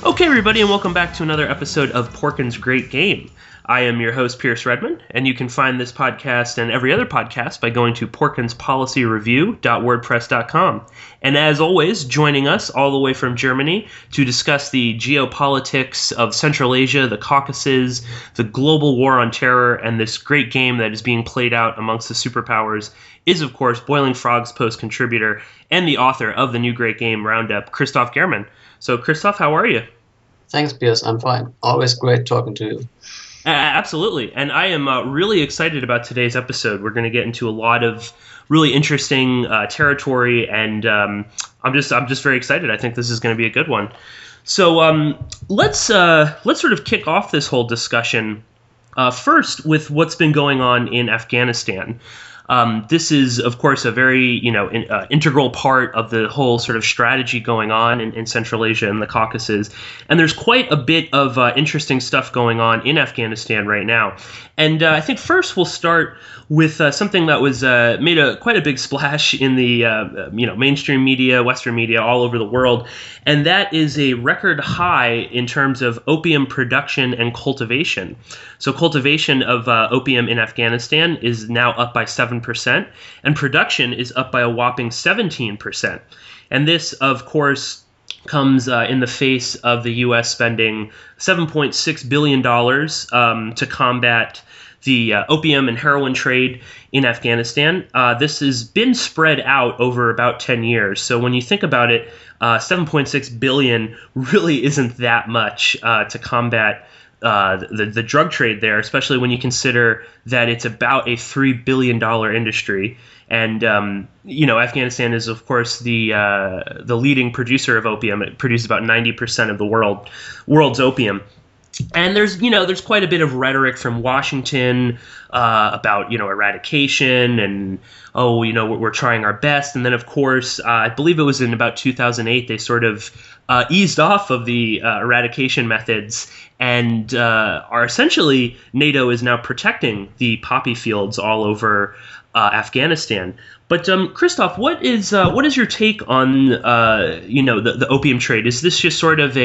Okay, everybody, and welcome back to another episode of Porkins Great Game. I am your host, Pierce Redmond, and you can find this podcast and every other podcast by going to porkinspolicyreview.wordpress.com. And as always, joining us all the way from Germany to discuss the geopolitics of Central Asia, the Caucasus, the global war on terror, and this great game that is being played out amongst the superpowers is, of course, Boiling Frogs Post contributor and the author of the new Great Game Roundup, Christoph Germann. So, Christoph, how are you? Thanks, Pierce. I'm fine. Always great talking to you. Absolutely. And I am really excited about today's episode. We're going to get into a lot of really interesting territory, and I'm just very excited. I think this is going to be a good one. So let's sort of kick off this whole discussion first with what's been going on in Afghanistan. This is, of course, a very integral part of the whole sort of strategy going on in Central Asia and the Caucasus. And there's quite a bit of interesting stuff going on in Afghanistan right now. And I think first we'll start with something that was made quite a big splash in the mainstream media, Western media, all over the world, and that is a record high in terms of opium production and cultivation. So cultivation of opium in Afghanistan is now up by 7%, and production is up by a whopping 17%. And this, of course, comes in the face of the U.S. spending $7.6 billion to combat the opium and heroin trade in Afghanistan. This has been spread out over about 10 years. So when you think about it, 7.6 billion really isn't that much to combat the drug trade there, especially when you consider that it's about a $3 billion industry. And, Afghanistan is, of course, the leading producer of opium. It produces about 90% of the world's opium. And there's quite a bit of rhetoric from Washington about, eradication and, we're trying our best. And then, of course, I believe it was in about 2008, they sort of eased off of the eradication methods and are essentially, NATO is now protecting the poppy fields all over Afghanistan. But Christoph, what is your take on the opium trade? Is this just sort of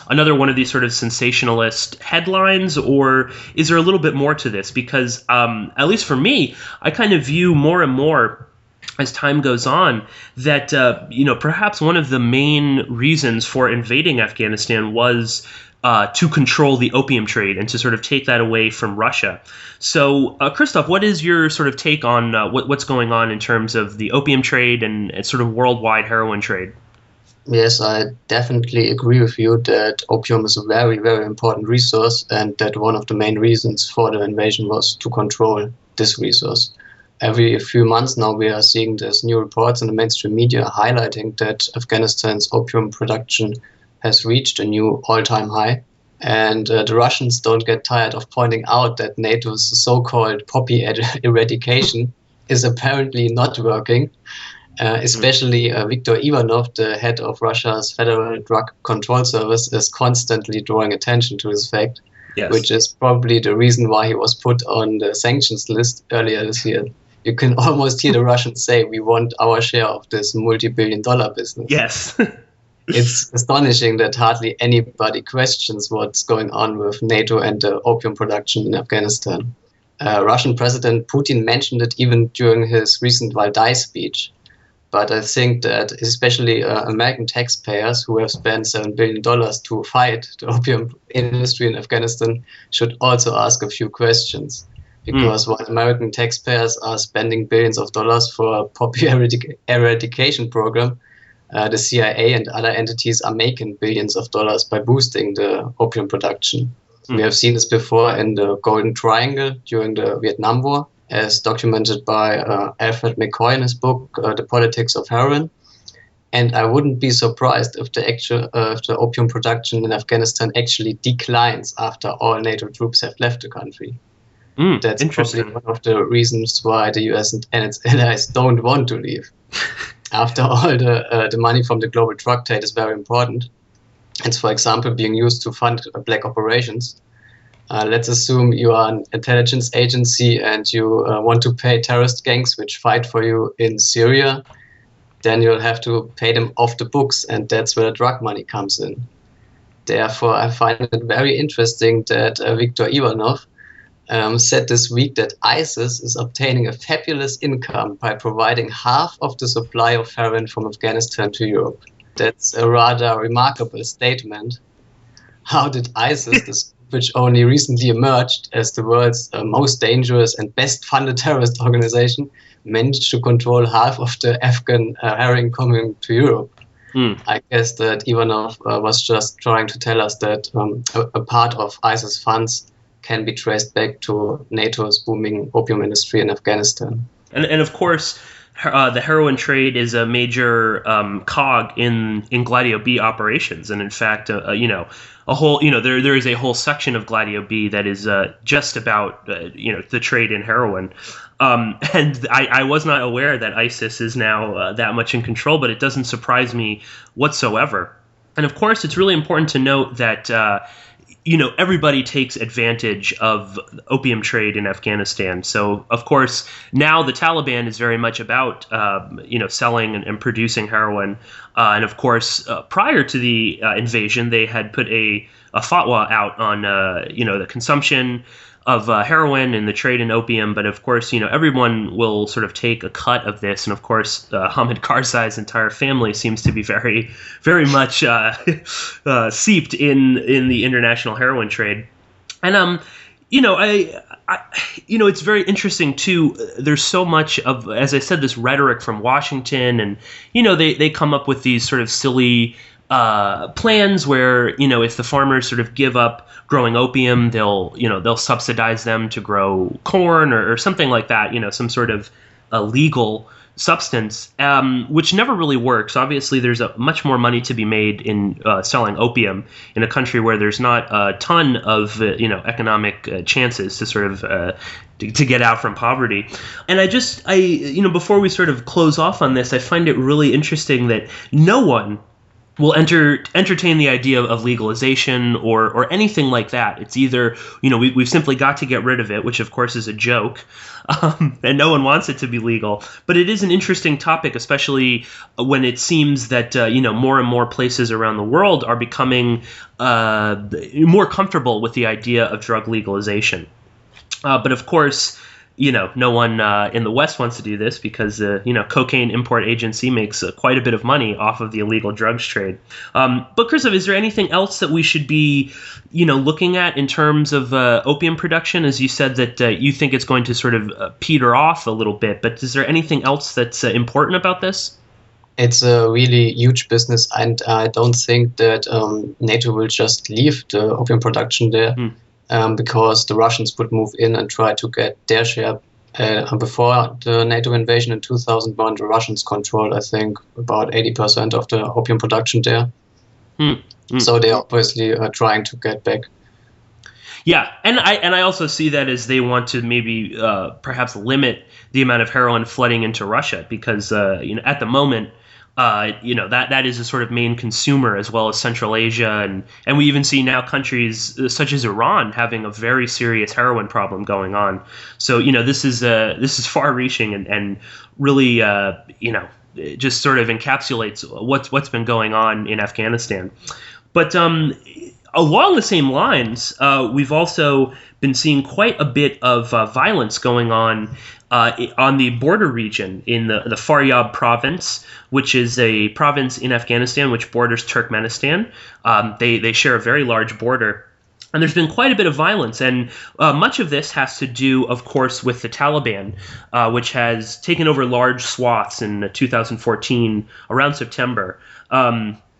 another one of these sort of sensationalist headlines, or is there a little bit more to this? Because at least for me, I kind of view more and more as time goes on that perhaps one of the main reasons for invading Afghanistan was to control the opium trade and to sort of take that away from Russia. So, Christoph, what is your sort of take on what's going on in terms of the opium trade and sort of worldwide heroin trade? Yes, I definitely agree with you that opium is a very, very important resource, and that one of the main reasons for the invasion was to control this resource. Every few months now we are seeing these new reports in the mainstream media highlighting that Afghanistan's opium production has reached a new all-time high. And the Russians don't get tired of pointing out that NATO's so-called poppy eradication is apparently not working. Especially Viktor Ivanov, the head of Russia's Federal Drug Control Service, is constantly drawing attention to this fact, yes, which is probably the reason why he was put on the sanctions list earlier this year. You can almost hear the Russians say, we want our share of this multi-billion-dollar business. Yes. It's astonishing that hardly anybody questions what's going on with NATO and the opium production in Afghanistan. Russian President Putin mentioned it even during his recent Valdai speech. But I think that especially American taxpayers who have spent $7 billion to fight the opium industry in Afghanistan should also ask a few questions. Because while American taxpayers are spending billions of dollars for a poppy eradication program, the CIA and other entities are making billions of dollars by boosting the opium production. We have seen this before in the Golden Triangle during the Vietnam War, as documented by Alfred McCoy in his book, The Politics of Heroin. And I wouldn't be surprised if the opium production in Afghanistan actually declines after all NATO troops have left the country. That's probably one of the reasons why the US and its allies don't want to leave. After all, the money from the global drug trade is very important. It's, for example, being used to fund black operations. Let's assume you are an intelligence agency and you want to pay terrorist gangs which fight for you in Syria. Then you'll have to pay them off the books, and that's where the drug money comes in. Therefore, I find it very interesting that Viktor Ivanov said this week that ISIS is obtaining a fabulous income by providing half of the supply of heroin from Afghanistan to Europe. That's a rather remarkable statement. How did ISIS, which only recently emerged as the world's most dangerous and best funded terrorist organization, managed to control half of the Afghan heroin coming to Europe? I guess that Ivanov was just trying to tell us that a part of ISIS funds can be traced back to NATO's booming opium industry in Afghanistan. And of course, the heroin trade is a major cog in Gladio B operations. And in fact, a whole, there is a whole section of Gladio B that is just about, the trade in heroin. And I was not aware that ISIS is now that much in control, but it doesn't surprise me whatsoever. And of course, it's really important to note that, everybody takes advantage of opium trade in Afghanistan. So, of course, now the Taliban is very much about, selling and producing heroin. And of course, prior to the invasion, they had put a fatwa out on, the consumption of heroin and the trade in opium. But of course, everyone will sort of take a cut of this. And of course, Hamid Karzai's entire family seems to be very, very much seeped in the international heroin trade. And, it's very interesting too. There's so much of, as I said, this rhetoric from Washington, and, they come up with these sort of silly plans where, if the farmers sort of give up growing opium, they'll subsidize them to grow corn or something like that, some sort of legal substance, which never really works. Obviously, there's much more money to be made in selling opium in a country where there's not a ton of economic chances to sort of to get out from poverty. And before we sort of close off on this, I find it really interesting that no one will entertain the idea of legalization or anything like that. It's either, we've simply got to get rid of it, which of course is a joke, and no one wants it to be legal. But it is an interesting topic, especially when it seems that, more and more places around the world are becoming more comfortable with the idea of drug legalization. But of course, no one in the West wants to do this because, Cocaine Import Agency makes quite a bit of money off of the illegal drugs trade. But Christoph, is there anything else that we should be, looking at in terms of opium production? As you said that you think it's going to sort of peter off a little bit, but is there anything else that's important about this? It's a really huge business, and I don't think that NATO will just leave the opium production there. Because the Russians would move in and try to get their share. Before the NATO invasion in 2001, the Russians controlled, I think, about 80% of the opium production there. So they obviously are trying to get back. Yeah, and I also see that as they want to maybe perhaps limit the amount of heroin flooding into Russia because at the moment, that is a sort of main consumer, as well as Central Asia, and we even see now countries such as Iran having a very serious heroin problem going on. So this is far-reaching and really just sort of encapsulates what's been going on in Afghanistan. But along the same lines, we've also been seeing quite a bit of violence going on the border region in the Faryab province, which is a province in Afghanistan which borders Turkmenistan. They share a very large border. And there's been quite a bit of violence, and much of this has to do, of course, with the Taliban, which has taken over large swaths in 2014, around September,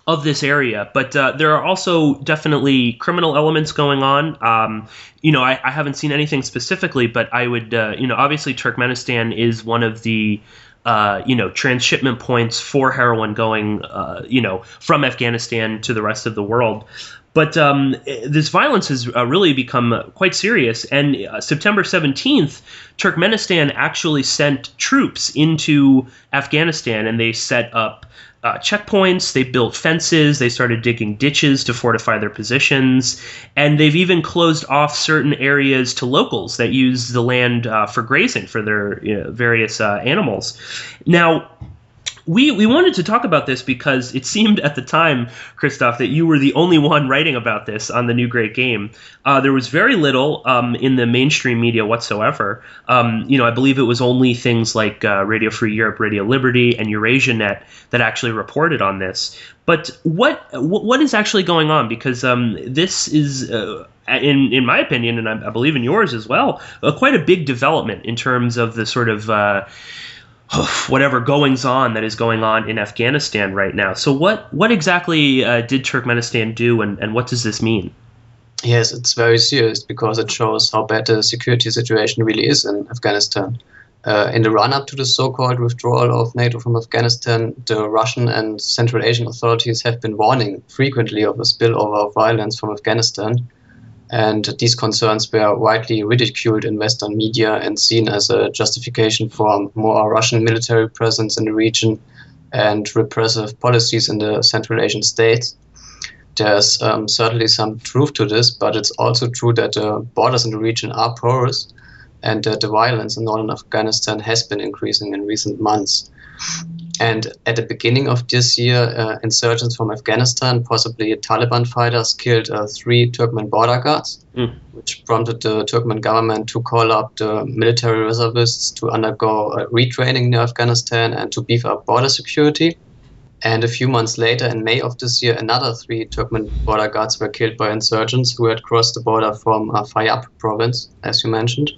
of this area. But there are also definitely criminal elements going on. I haven't seen anything specifically, but I would, obviously Turkmenistan is one of the transshipment points for heroin going, from Afghanistan to the rest of the world. But this violence has really become quite serious. And September 17th, Turkmenistan actually sent troops into Afghanistan, and they set up checkpoints, they built fences, they started digging ditches to fortify their positions, and they've even closed off certain areas to locals that use the land for grazing for their various animals. Now, We wanted to talk about this because it seemed at the time, Christoph, that you were the only one writing about this on the New Great Game. There was very little in the mainstream media whatsoever. I believe it was only things like Radio Free Europe, Radio Liberty, and Eurasia Net that actually reported on this. But what is actually going on? Because this is, in my opinion, and I believe in yours as well, quite a big development in terms of the sort of whatever goings on that is going on in Afghanistan right now. So what exactly did Turkmenistan do, and what does this mean? Yes, it's very serious because it shows how bad the security situation really is in Afghanistan. In the run-up to the so-called withdrawal of NATO from Afghanistan, the Russian and Central Asian authorities have been warning frequently of a spillover of violence from Afghanistan. And these concerns were widely ridiculed in Western media and seen as a justification for more Russian military presence in the region and repressive policies in the Central Asian states. There's certainly some truth to this, but it's also true that the borders in the region are porous and that the violence in northern Afghanistan has been increasing in recent months. And at the beginning of this year, insurgents from Afghanistan, possibly Taliban fighters, killed 3 Turkmen border guards, which prompted the Turkmen government to call up the military reservists to undergo retraining in Afghanistan and to beef up border security. And a few months later, in May of this year, another 3 Turkmen border guards were killed by insurgents who had crossed the border from Faryab province, as you mentioned.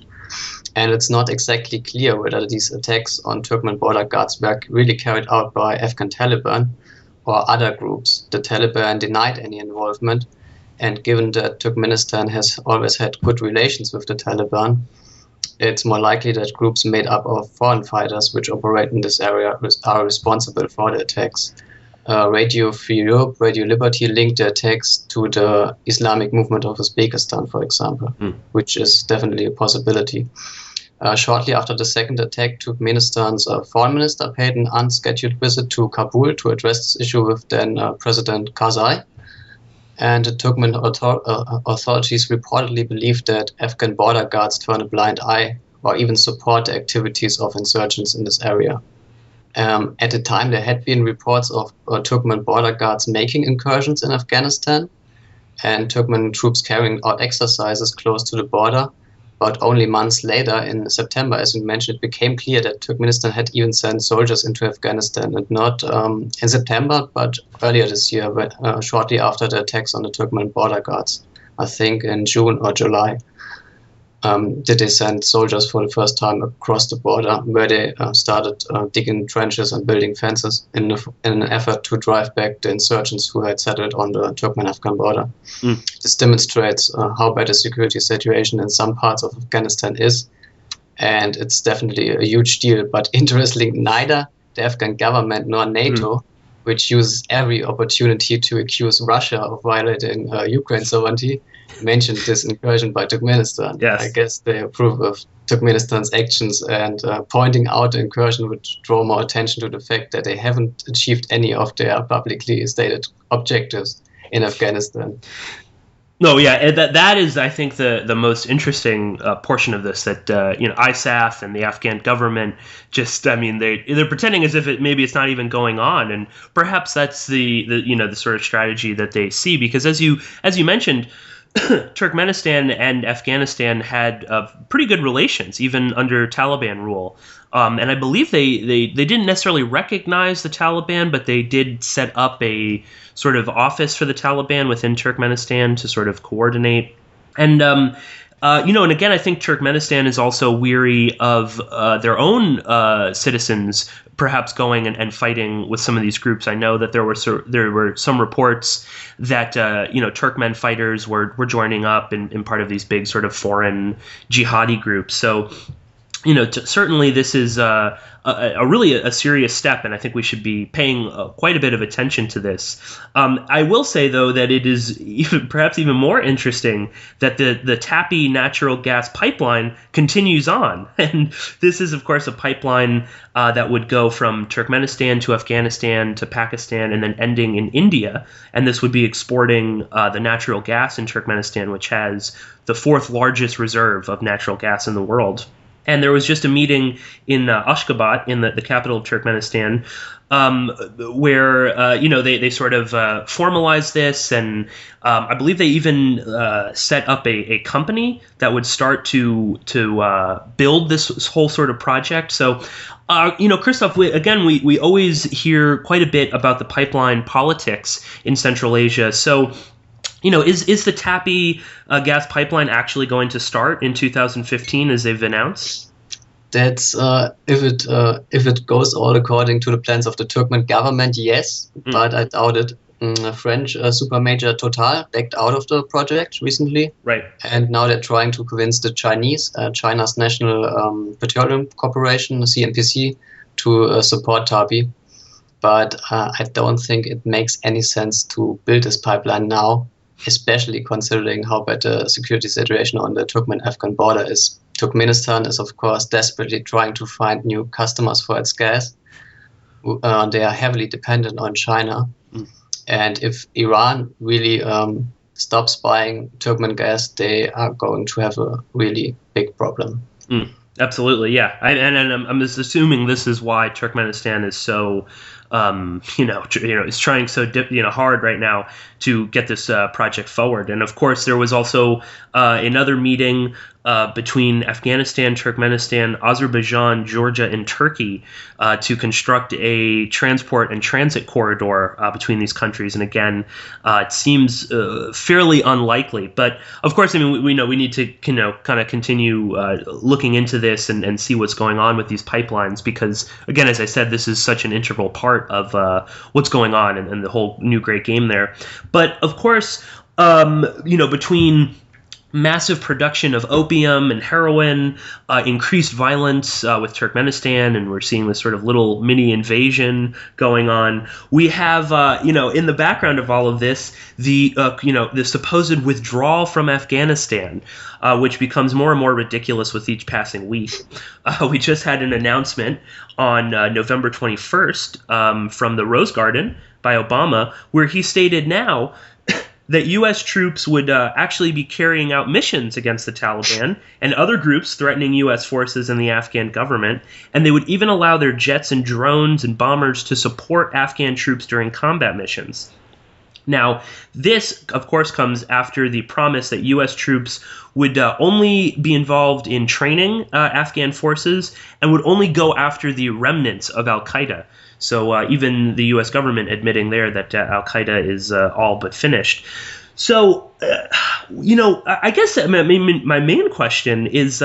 And it's not exactly clear whether these attacks on Turkmen border guards were really carried out by Afghan Taliban or other groups. The Taliban denied any involvement, and given that Turkmenistan has always had good relations with the Taliban, it's more likely that groups made up of foreign fighters which operate in this area are responsible for the attacks. Radio Free Europe, Radio Liberty linked the attacks to the Islamic movement of Uzbekistan, for example, which is definitely a possibility. Shortly after the second attack, Turkmenistan's foreign minister paid an unscheduled visit to Kabul to address this issue with then President Karzai. And the Turkmen authorities reportedly believe that Afghan border guards turn a blind eye or even support the activities of insurgents in this area. At the time, there had been reports of Turkmen border guards making incursions in Afghanistan and Turkmen troops carrying out exercises close to the border. But only months later, in September, as you mentioned, it became clear that Turkmenistan had even sent soldiers into Afghanistan, and not in September, but earlier this year, shortly after the attacks on the Turkmen border guards. I think in June or July, did they send soldiers for the first time across the border, where they started digging trenches and building fences in an effort to drive back the insurgents who had settled on the Turkmen-Afghan border. This demonstrates how bad the security situation in some parts of Afghanistan is, and it's definitely a huge deal. But interestingly, neither the Afghan government nor NATO, which uses every opportunity to accuse Russia of violating Ukraine's sovereignty, mentioned this incursion by Turkmenistan. Yes. I guess they approve of Turkmenistan's actions, and pointing out the incursion would draw more attention to the fact that they haven't achieved any of their publicly stated objectives in Afghanistan. No, yeah, that is, I think, the most interesting portion of this. That ISAF and the Afghan government just, I mean, they're pretending as if maybe it's not even going on, and perhaps that's the sort of strategy that they see, because as you mentioned, Turkmenistan and Afghanistan had pretty good relations, even under Taliban rule. And I believe they didn't necessarily recognize the Taliban, but they did set up a sort of office for the Taliban within Turkmenistan to sort of coordinate. And and again, I think Turkmenistan is also weary of their own citizens perhaps going and fighting with some of these groups. I know that there were some reports that Turkmen fighters were joining up in part of these big sort of foreign jihadi groups. So certainly this is a really a serious step, and I think we should be paying quite a bit of attention to this. I will say, though, that it is perhaps even more interesting that the Tapi natural gas pipeline continues on. And this is, of course, a pipeline that would go from Turkmenistan to Afghanistan to Pakistan and then ending in India. And this would be exporting the natural gas in Turkmenistan, which has the 4th largest reserve of natural gas in the world. And there was just a meeting in Ashgabat, in the capital of Turkmenistan, where they sort of formalized this, and I believe they even set up a company that would start to build this whole sort of project. So, Christoph, we always hear quite a bit about the pipeline politics in Central Asia. So, is the TAPI gas pipeline actually going to start in 2015 as they've announced? That's if it goes all according to the plans of the Turkmen government, yes, but I doubt it. French supermajor Total backed out of the project recently, right? And now they're trying to convince the Chinese, China's National Petroleum Corporation, CNPC, to support TAPI. But I don't think it makes any sense to build this pipeline now, especially considering how bad the security situation on the Turkmen-Afghan border is. Turkmenistan is, of course, desperately trying to find new customers for its gas. They are heavily dependent on China. And if Iran really stops buying Turkmen gas, they are going to have a really big problem. Absolutely, yeah. I'm just assuming this is why Turkmenistan is so, is trying so hard right now to get this project forward. And of course, there was also another meeting between Afghanistan, Turkmenistan, Azerbaijan, Georgia, and Turkey to construct a transport and transit corridor between these countries. And again, it seems fairly unlikely. But of course, we know we need to kind of continue looking into this and see what's going on with these pipelines, because again, as I said, this is such an integral part of what's going on and the whole new great game there. But of course, between massive production of opium and heroin, increased violence with Turkmenistan, and we're seeing this sort of little mini invasion going on. We have, in the background of all of this, the supposed withdrawal from Afghanistan, which becomes more and more ridiculous with each passing week. We just had an announcement on November 21st from the Rose Garden by Obama, where he stated now that U.S. troops would actually be carrying out missions against the Taliban and other groups threatening U.S. forces and the Afghan government, and they would even allow their jets and drones and bombers to support Afghan troops during combat missions. Now, this, of course, comes after the promise that U.S. troops would only be involved in training Afghan forces and would only go after the remnants of al-Qaeda. So even the U.S. government admitting there that al-Qaeda is all but finished. So, I guess my main question is,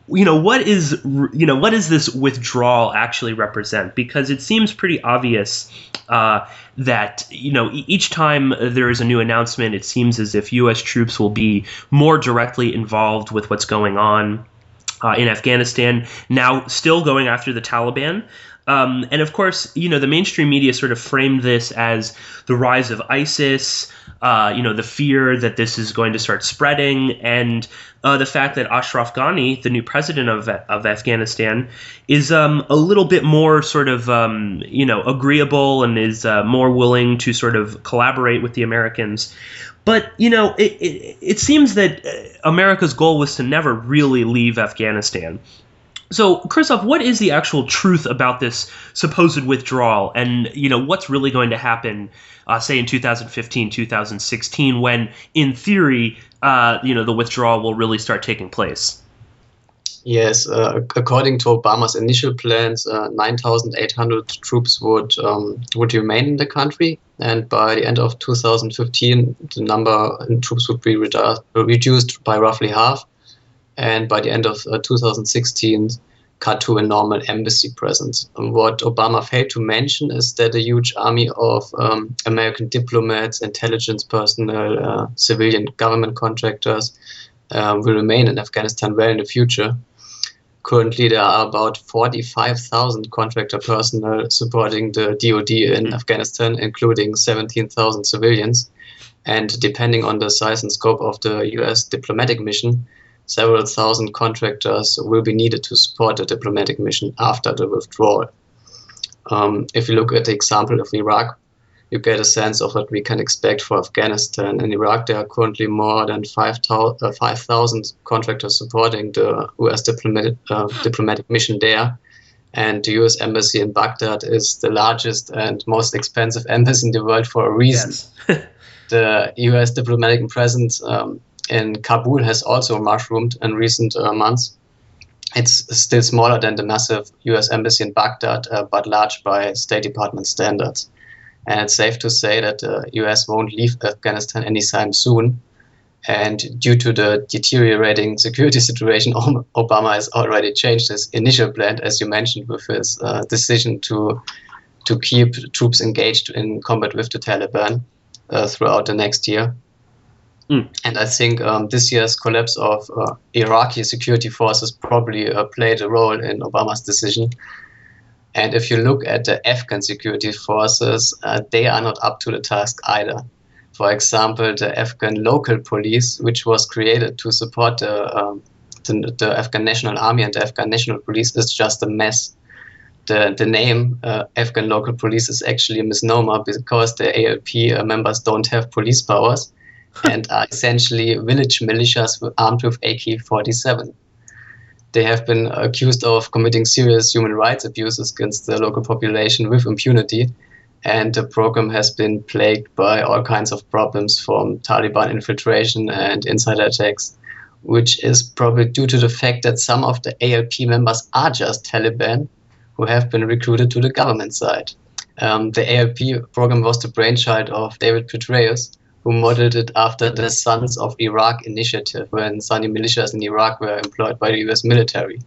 what does this withdrawal actually represent? Because it seems pretty obvious that, each time there is a new announcement, it seems as if U.S. troops will be more directly involved with what's going on in Afghanistan, now still going after the Taliban. And of course, the mainstream media sort of framed this as the rise of ISIS, the fear that this is going to start spreading, and the fact that Ashraf Ghani, the new president of Afghanistan, is a little bit more sort of, agreeable and is more willing to sort of collaborate with the Americans. But, it seems that America's goal was to never really leave Afghanistan. So, Christoph, what is the actual truth about this supposed withdrawal, and what's really going to happen, say in 2015, 2016, when, in theory, the withdrawal will really start taking place? Yes, according to Obama's initial plans, 9,800 troops would remain in the country, and by the end of 2015, the number in troops would be reduced by roughly half. And by the end of 2016, cut to a normal embassy presence. And what Obama failed to mention is that a huge army of American diplomats, intelligence personnel, civilian government contractors will remain in Afghanistan well in the future. Currently, there are about 45,000 contractor personnel supporting the DoD in Afghanistan, including 17,000 civilians. And depending on the size and scope of the U.S. diplomatic mission, several thousand contractors will be needed to support the diplomatic mission after the withdrawal. If you look at the example of Iraq, you get a sense of what we can expect for Afghanistan. In Iraq, there are currently more than 5,000 contractors supporting the US diplomatic mission there. And the US embassy in Baghdad is the largest and most expensive embassy in the world for a reason. Yes. The US diplomatic presence in Kabul has also mushroomed in recent months. It's still smaller than the massive US embassy in Baghdad, but large by State Department standards. And it's safe to say that the US won't leave Afghanistan anytime soon. And due to the deteriorating security situation, Obama has already changed his initial plan, as you mentioned, with his decision to keep troops engaged in combat with the Taliban throughout the next year. And I think this year's collapse of Iraqi security forces probably played a role in Obama's decision. And if you look at the Afghan security forces, they are not up to the task either. For example, the Afghan local police, which was created to support the Afghan National Army and the Afghan National Police, is just a mess. The name Afghan local police is actually a misnomer because the ALP members don't have police powers and are essentially village militias armed with AK-47. They have been accused of committing serious human rights abuses against the local population with impunity. And the program has been plagued by all kinds of problems, from Taliban infiltration and insider attacks, which is probably due to the fact that some of the ALP members are just Taliban who have been recruited to the government side. The ALP program was the brainchild of David Petraeus, who modeled it after the Sons of Iraq initiative, when Sunni militias in Iraq were employed by the US military.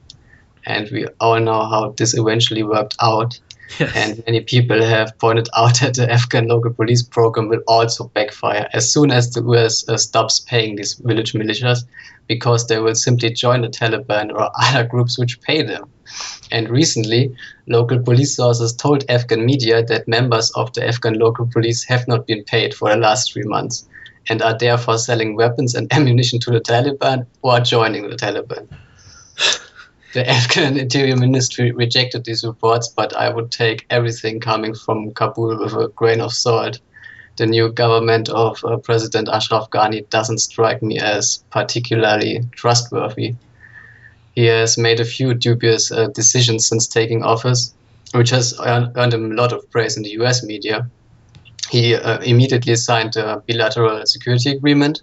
And we all know how this eventually worked out. Yes. And many people have pointed out that the Afghan local police program will also backfire as soon as the US stops paying these village militias, because they will simply join the Taliban or other groups which pay them. And recently, local police sources told Afghan media that members of the Afghan local police have not been paid for the last 3 months and are therefore selling weapons and ammunition to the Taliban or joining the Taliban. The Afghan Interior Ministry rejected these reports, but I would take everything coming from Kabul with a grain of salt. The new government of President Ashraf Ghani doesn't strike me as particularly trustworthy. He has made a few dubious decisions since taking office, which has earned him a lot of praise in the US media. He immediately signed a bilateral security agreement,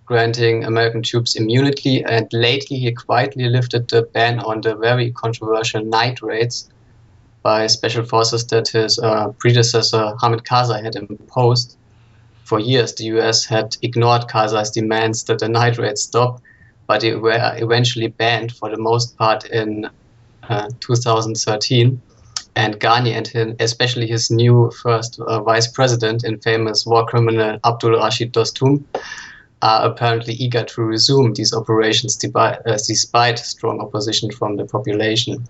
granting American troops immunity, and lately he quietly lifted the ban on the very controversial night raids by special forces that his predecessor Hamid Karzai had imposed. For years, the US had ignored Karzai's demands that the night raids stop, but they were eventually banned for the most part in 2013. And Ghani and especially his new first vice president, infamous war criminal Abdul Rashid Dostum, are apparently eager to resume these operations despite strong opposition from the population.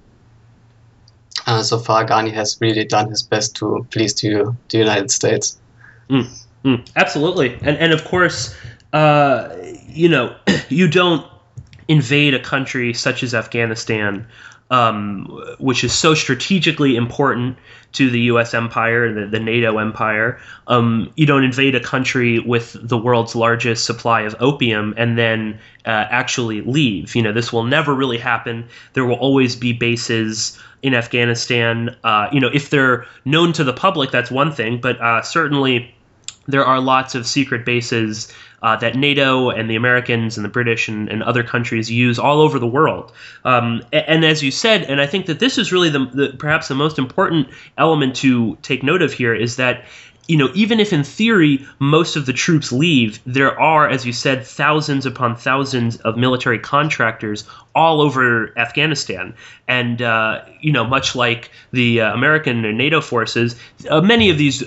So far, Ghani has really done his best to please the United States. Absolutely. And of course, you don't invade a country such as Afghanistan, which is so strategically important to the U.S. empire, the NATO empire. You don't invade a country with the world's largest supply of opium and then actually leave. This will never really happen. There will always be bases in Afghanistan. If they're known to the public, that's one thing, but certainly there are lots of secret bases that NATO and the Americans and the British and other countries use all over the world. And as you said, and I think that this is really perhaps the most important element to take note of here, is that even if in theory most of the troops leave, there are, as you said, thousands upon thousands of military contractors all over Afghanistan. And, much like the American and NATO forces, many of these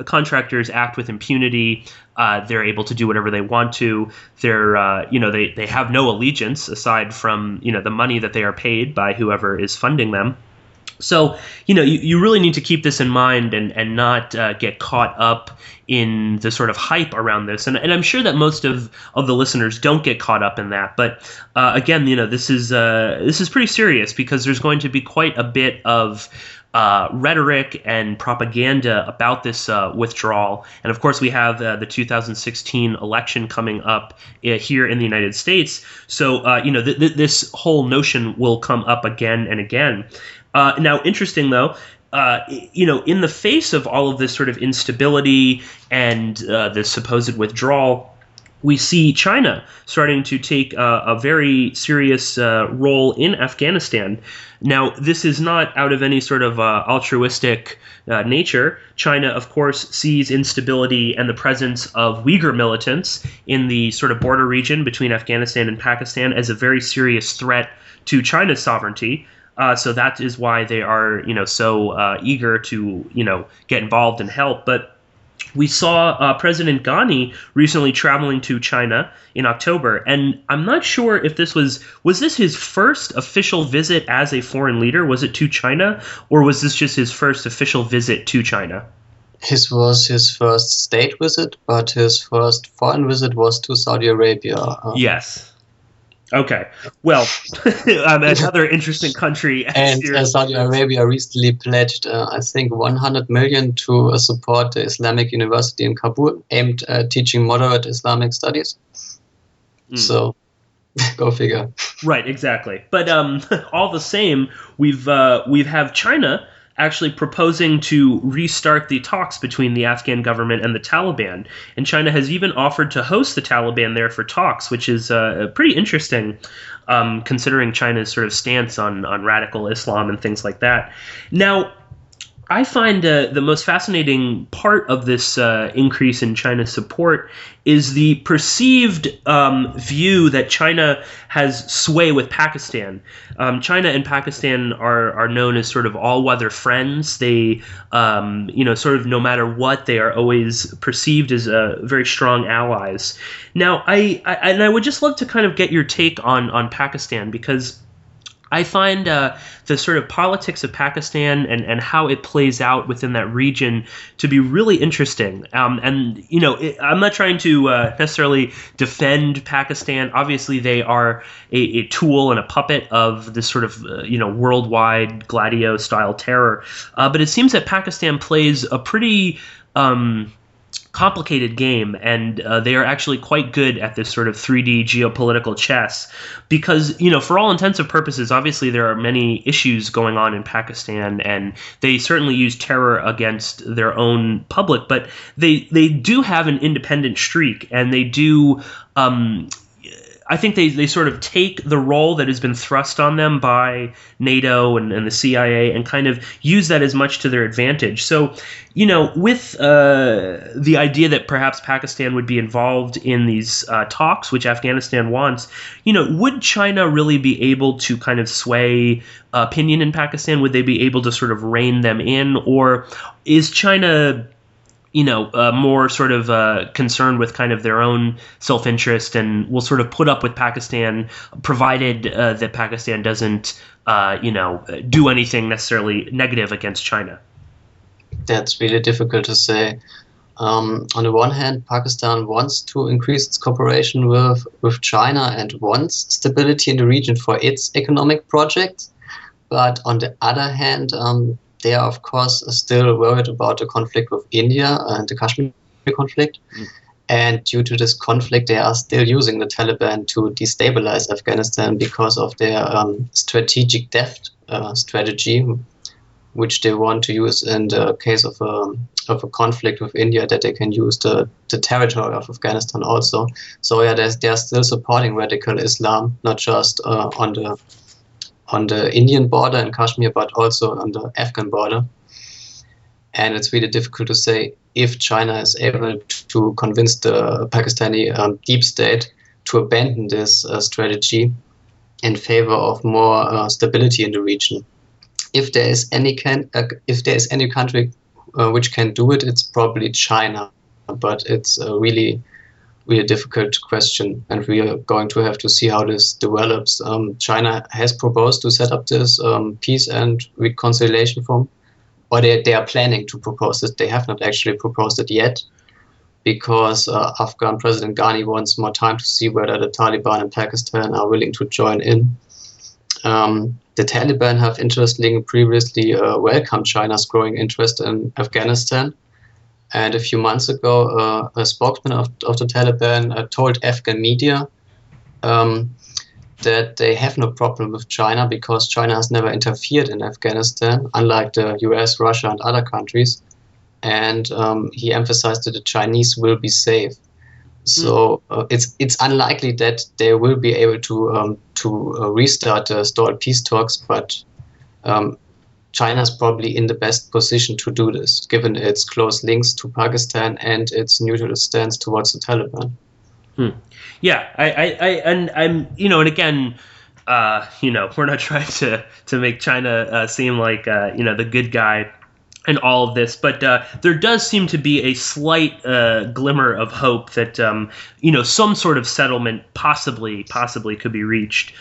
contractors act with impunity. They're able to do whatever they want to. They have no allegiance aside from, the money that they are paid by whoever is funding them. So, you really need to keep this in mind and not get caught up in the sort of hype around this. And I'm sure that most of the listeners don't get caught up in that. But again, this is pretty serious, because there's going to be quite a bit of rhetoric and propaganda about this withdrawal. And of course, we have the 2016 election coming up here in the United States. So, this whole notion will come up again and again. Now, interesting though, in the face of all of this sort of instability and the supposed withdrawal, we see China starting to take a very serious role in Afghanistan. Now, this is not out of any sort of altruistic nature. China, of course, sees instability and the presence of Uyghur militants in the sort of border region between Afghanistan and Pakistan as a very serious threat to China's sovereignty. So that is why they are, so eager to, get involved and help. But we saw President Ghani recently traveling to China in October, and I'm not sure if this was this his first official visit as a foreign leader? Was it to China, or was this just his first official visit to China? This was his first state visit, but his first foreign visit was to Saudi Arabia. Yes. Okay. Well, another interesting country. And Saudi Arabia recently pledged, I think, 100 million to support the Islamic University in Kabul, aimed at teaching moderate Islamic studies. So, go figure. Right, exactly. But all the same, we've have China actually proposing to restart the talks between the Afghan government and the Taliban. And China has even offered to host the Taliban there for talks, which is pretty interesting, considering China's sort of stance on radical Islam and things like that. Now, I find the most fascinating part of this increase in China's support is the perceived view that China has sway with Pakistan. China and Pakistan are known as sort of all-weather friends. They, sort of no matter what, they are always perceived as very strong allies. Now, I would just love to kind of get your take on Pakistan, because I find the sort of politics of Pakistan and how it plays out within that region to be really interesting. I'm not trying to necessarily defend Pakistan. Obviously, they are a tool and a puppet of this sort of worldwide Gladio-style terror. But it seems that Pakistan plays a pretty complicated game, and they are actually quite good at this sort of 3D geopolitical chess, because for all intents and purposes, obviously there are many issues going on in Pakistan, and they certainly use terror against their own public, but they do have an independent streak, and they do I think they sort of take the role that has been thrust on them by NATO and the CIA and kind of use that as much to their advantage. So, with the idea that perhaps Pakistan would be involved in these talks, which Afghanistan wants, would China really be able to kind of sway opinion in Pakistan? Would they be able to sort of rein them in? Or is China more sort of concerned with kind of their own self-interest and will sort of put up with Pakistan, provided that Pakistan doesn't, do anything necessarily negative against China? That's really difficult to say. On the one hand, Pakistan wants to increase its cooperation with China and wants stability in the region for its economic projects. But on the other hand, they are, of course, still worried about the conflict with India and the Kashmir conflict. And due to this conflict, they are still using the Taliban to destabilize Afghanistan because of their strategic depth strategy, which they want to use in the case of a conflict with India, that they can use the territory of Afghanistan also. So yeah, they are still supporting radical Islam, not just on the Indian border in Kashmir, but also on the Afghan border. And it's really difficult to say if China is able to convince the Pakistani deep state to abandon this strategy in favor of more stability in the region. If there is any country which can do it, it's probably China. But it's a really difficult question, and we are going to have to see how this develops. China has proposed to set up this peace and reconciliation forum, or they are planning to propose it. They have not actually proposed it yet, because Afghan President Ghani wants more time to see whether the Taliban and Pakistan are willing to join in. The Taliban have interestingly previously welcomed China's growing interest in Afghanistan. And a few months ago, a spokesman of the Taliban told Afghan media that they have no problem with China because China has never interfered in Afghanistan, unlike the US, Russia, and other countries. And he emphasized that the Chinese will be safe. So it's unlikely that they will be able to restart the stalled peace talks, but China is probably in the best position to do this, given its close links to Pakistan and its neutral stance towards the Taliban. Yeah, I'm and again, we're not trying to make China seem like the good guy and all of this, but there does seem to be a slight glimmer of hope that some sort of settlement possibly could be reached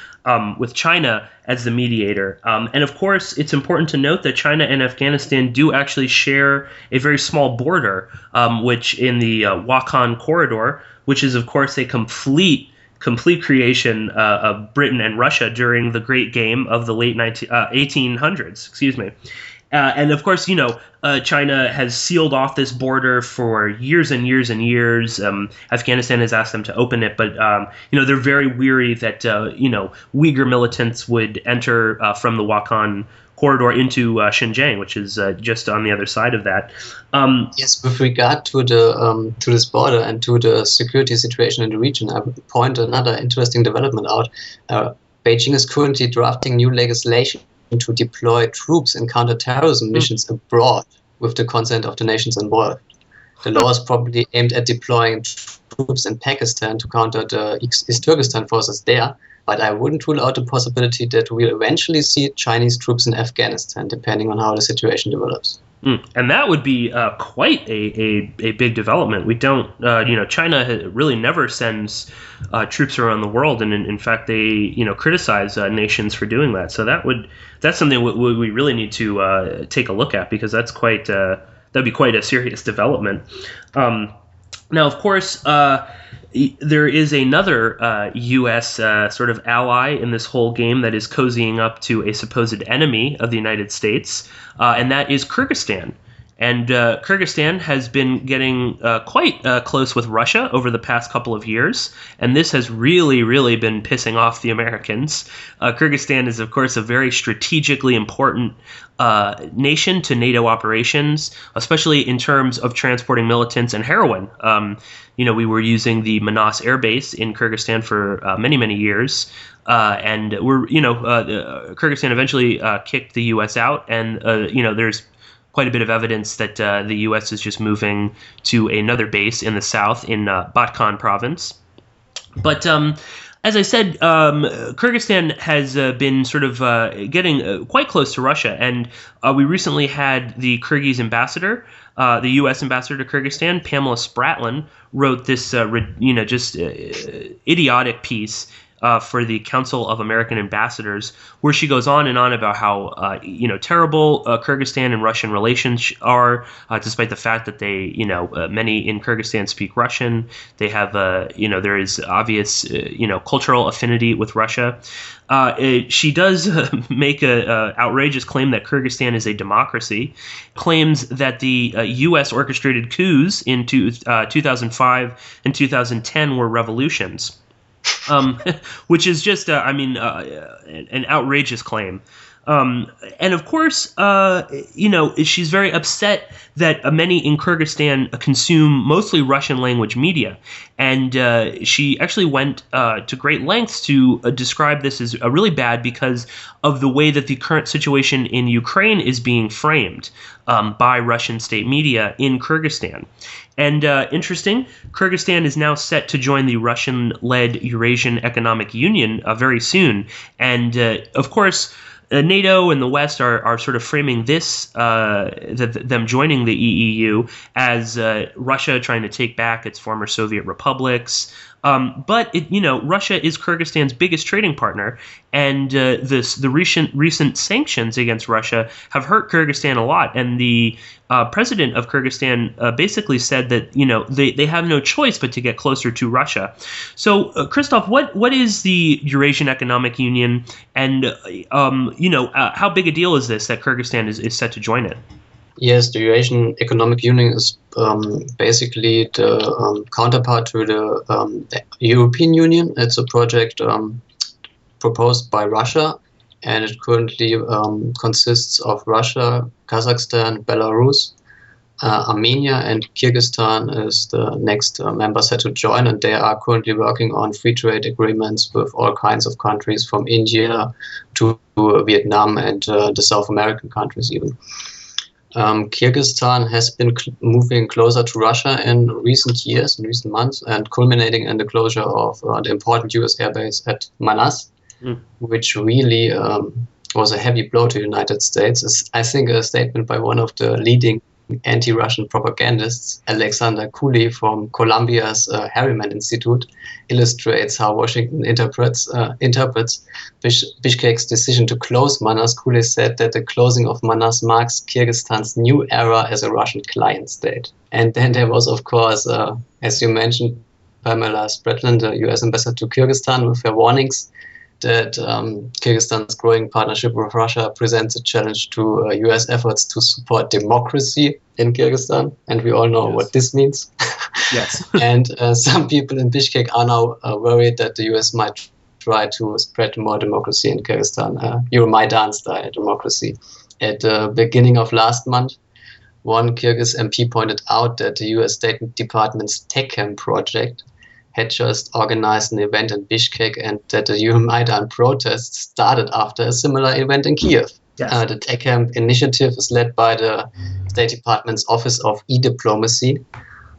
with China as the mediator. And of course, it's important to note that China and Afghanistan do actually share a very small border, which in the Wakhan corridor, which is of course a complete creation of Britain and Russia during the Great Game of the late 1800s. Excuse me. And of course, China has sealed off this border for years and years and years. Afghanistan has asked them to open it, but they're very weary that Uyghur militants would enter from the Wakhan corridor into Xinjiang, which is just on the other side of that. Yes, with regard to the to this border and to the security situation in the region, I would point another interesting development out. Beijing is currently drafting new legislation to deploy troops in counter-terrorism missions abroad with the consent of the nations involved. The law is probably aimed at deploying troops in Pakistan to counter the East Turkestan forces there, but I wouldn't rule out the possibility that we'll eventually see Chinese troops in Afghanistan, depending on how the situation develops. And that would be quite a big development. We don't, China really never sends troops around the world, and in fact, they criticize nations for doing that. So that's something we really need to take a look at, because that'd be quite a serious development. Now, of course, there is another U.S. Sort of ally in this whole game that is cozying up to a supposed enemy of the United States, and that is Kyrgyzstan. And Kyrgyzstan has been getting quite close with Russia over the past couple of years, and this has really, really been pissing off the Americans. Kyrgyzstan is, of course, a very strategically important nation to NATO operations, especially in terms of transporting militants and heroin. We were using the Manas Air Base in Kyrgyzstan for many, many years, and Kyrgyzstan eventually kicked the U.S. out, and there's quite a bit of evidence that the U.S. is just moving to another base in the south in Batkan province. But as I said, Kyrgyzstan has been sort of getting quite close to Russia, and we recently had the Kyrgyz ambassador, the U.S. ambassador to Kyrgyzstan, Pamela Spratlin, wrote this idiotic piece for the Council of American Ambassadors, where she goes on and on about how terrible Kyrgyzstan and Russian relations are, despite the fact that they many in Kyrgyzstan speak Russian. They have there is obvious cultural affinity with Russia. She does make a outrageous claim that Kyrgyzstan is a democracy, claims that the U.S. orchestrated coups in 2005 and 2010 were revolutions. Which is just, an outrageous claim. And of course, she's very upset that many in Kyrgyzstan consume mostly Russian language media. And she actually went to great lengths to describe this as really bad because of the way that the current situation in Ukraine is being framed by Russian state media in Kyrgyzstan. And interesting, Kyrgyzstan is now set to join the Russian-led Eurasian Economic Union very soon. And of course, NATO and the West are sort of framing this, them joining the EEU, as Russia trying to take back its former Soviet republics, But Russia is Kyrgyzstan's biggest trading partner, and the recent sanctions against Russia have hurt Kyrgyzstan a lot. And the president of Kyrgyzstan basically said that they have no choice but to get closer to Russia. So, Christoph, what is the Eurasian Economic Union, and how big a deal is this that Kyrgyzstan is set to join it? Yes, the Eurasian Economic Union is basically the counterpart to the European Union. It's a project proposed by Russia, and it currently consists of Russia, Kazakhstan, Belarus, Armenia, and Kyrgyzstan is the next member set to join, and they are currently working on free trade agreements with all kinds of countries, from India to Vietnam and the South American countries even. Kyrgyzstan has been moving closer to Russia in recent years, in recent months, and culminating in the closure of the important US airbase at Manas, which really was a heavy blow to the United States. It's, I think, a statement by one of the leading anti-Russian propagandists, Alexander Cooley from Columbia's Harriman Institute, illustrates how Washington interprets Bishkek's decision to close Manas. Cooley said that the closing of Manas marks Kyrgyzstan's new era as a Russian client state. And then there was, of course, as you mentioned, Pamela Spratlan, the US ambassador to Kyrgyzstan, with her warnings that Kyrgyzstan's growing partnership with Russia presents a challenge to US efforts to support democracy in Kyrgyzstan. And we all know what this means. Yes. And some people in Bishkek are now worried that the US might try to spread more democracy in Kyrgyzstan, Euro-Maidan style democracy. At the beginning of last month, one Kyrgyz MP pointed out that the US State Department's TechCamp project had just organized an event in Bishkek, and that the Euro-Maidan protests started after a similar event in Kiev. Yes. The TechCamp initiative is led by the State Department's Office of E-Diplomacy,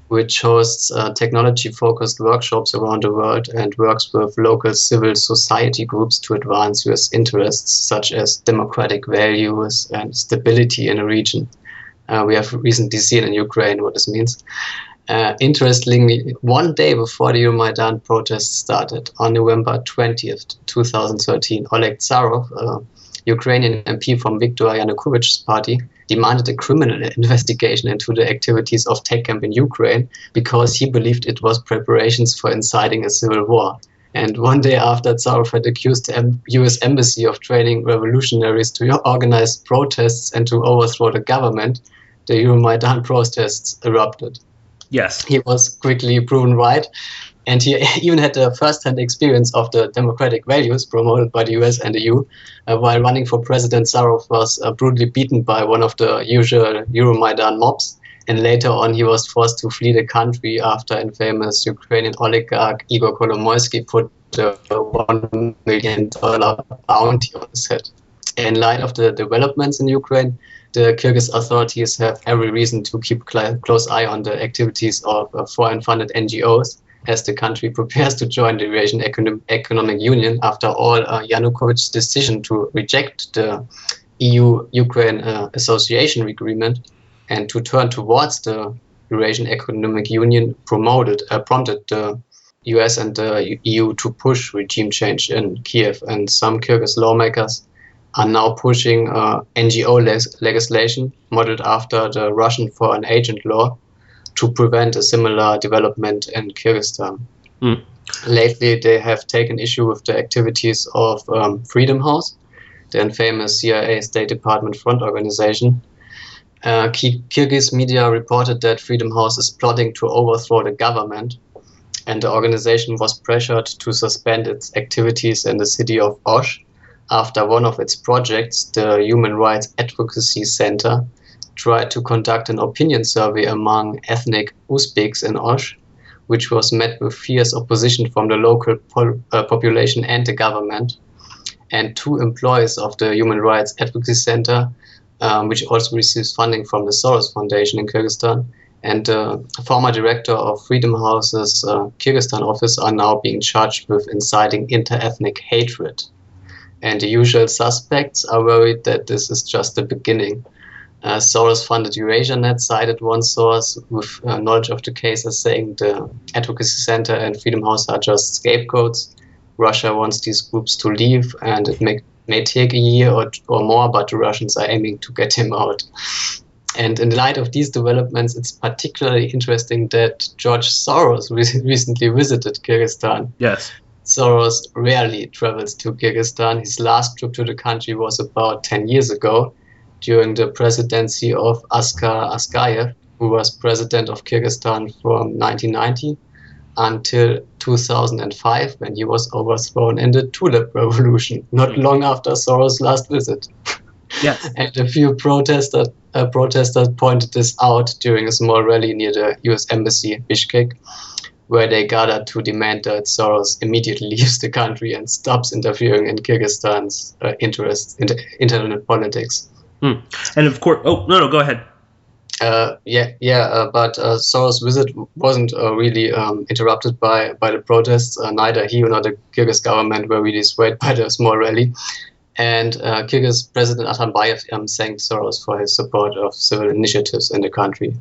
which hosts technology-focused workshops around the world and works with local civil society groups to advance US interests, such as democratic values and stability in a region. We have recently seen in Ukraine what this means. Interestingly, one day before the Euromaidan protests started, on November 20th, 2013, Oleg Tsarov, a Ukrainian MP from Viktor Yanukovych's party, demanded a criminal investigation into the activities of TechCamp in Ukraine because he believed it was preparations for inciting a civil war. And one day after, Tsarov had accused the US Embassy of training revolutionaries to organize protests and to overthrow the government, the Euromaidan protests erupted. Yes. He was quickly proven right, and he even had a first-hand experience of the democratic values promoted by the US and the EU. While running for president, Tsarov was brutally beaten by one of the usual Euromaidan mobs, and later on he was forced to flee the country after infamous Ukrainian oligarch Igor Kolomoisky put a $1 million bounty on his head. In light of the developments in Ukraine, the Kyrgyz authorities have every reason to keep a close eye on the activities of foreign-funded NGOs as the country prepares to join the Eurasian Economic Union. After all, Yanukovych's decision to reject the EU-Ukraine association agreement and to turn towards the Eurasian Economic Union prompted the US and the EU to push regime change in Kiev, and some Kyrgyz lawmakers are now pushing NGO legislation modeled after the Russian foreign agent law to prevent a similar development in Kyrgyzstan. Lately, they have taken issue with the activities of Freedom House, the infamous CIA State Department front organization. Kyrgyz media reported that Freedom House is plotting to overthrow the government, and the organization was pressured to suspend its activities in the city of Osh after one of its projects, the Human Rights Advocacy Center, tried to conduct an opinion survey among ethnic Uzbeks in Osh, which was met with fierce opposition from the local population and the government. And two employees of the Human Rights Advocacy Center, which also receives funding from the Soros Foundation in Kyrgyzstan, and the former director of Freedom House's Kyrgyzstan office are now being charged with inciting inter-ethnic hatred. And the usual suspects are worried that this is just the beginning. Soros-funded EurasiaNet cited one source with knowledge of the case as saying the Advocacy Center and Freedom House are just scapegoats. Russia wants these groups to leave, and it may take a year or more, but the Russians are aiming to get him out. And in light of these developments, it's particularly interesting that George Soros recently visited Kyrgyzstan. Yes. Soros rarely travels to Kyrgyzstan. His last trip to the country was about 10 years ago, during the presidency of Askar Akayev, who was president of Kyrgyzstan from 1990 until 2005, when he was overthrown in the Tulip Revolution, not long after Soros' last visit. Yes. And a few protesters pointed this out during a small rally near the US Embassy, Bishkek, where they gathered to demand that Soros immediately leaves the country and stops interfering in Kyrgyzstan's interests in internal politics. And of course, no, go ahead. But Soros' visit wasn't really interrupted by the protests. Neither he nor the Kyrgyz government were really swayed by the small rally. And Kyrgyz President Atambayev thanked Soros for his support of civil initiatives in the country.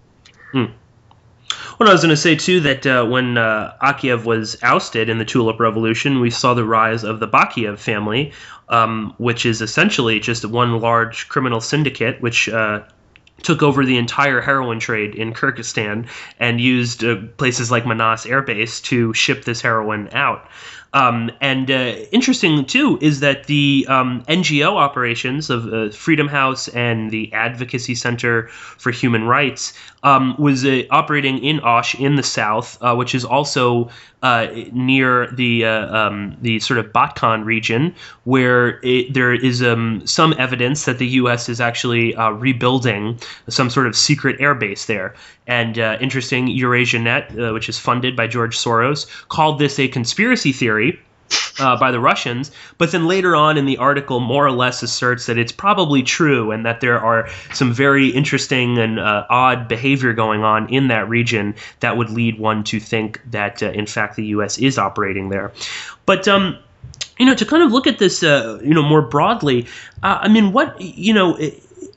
Well, I was going to say, too, that when Akayev was ousted in the Tulip Revolution, we saw the rise of the Bakiev family, which is essentially just one large criminal syndicate, which took over the entire heroin trade in Kyrgyzstan and used places like Manas Air Base to ship this heroin out. Interesting, too, is that the NGO operations of Freedom House and the Advocacy Center for Human Rights was operating in Osh in the south, which is also near the sort of Batkan region, where there is some evidence that the U.S. is actually rebuilding some sort of secret air base there. And interesting, EurasiaNet, which is funded by George Soros, called this a conspiracy theory by the Russians, but then later on in the article more or less asserts that it's probably true and that there are some very interesting and odd behavior going on in that region that would lead one to think that, in fact, the U.S. is operating there. But to kind of look at this, more broadly,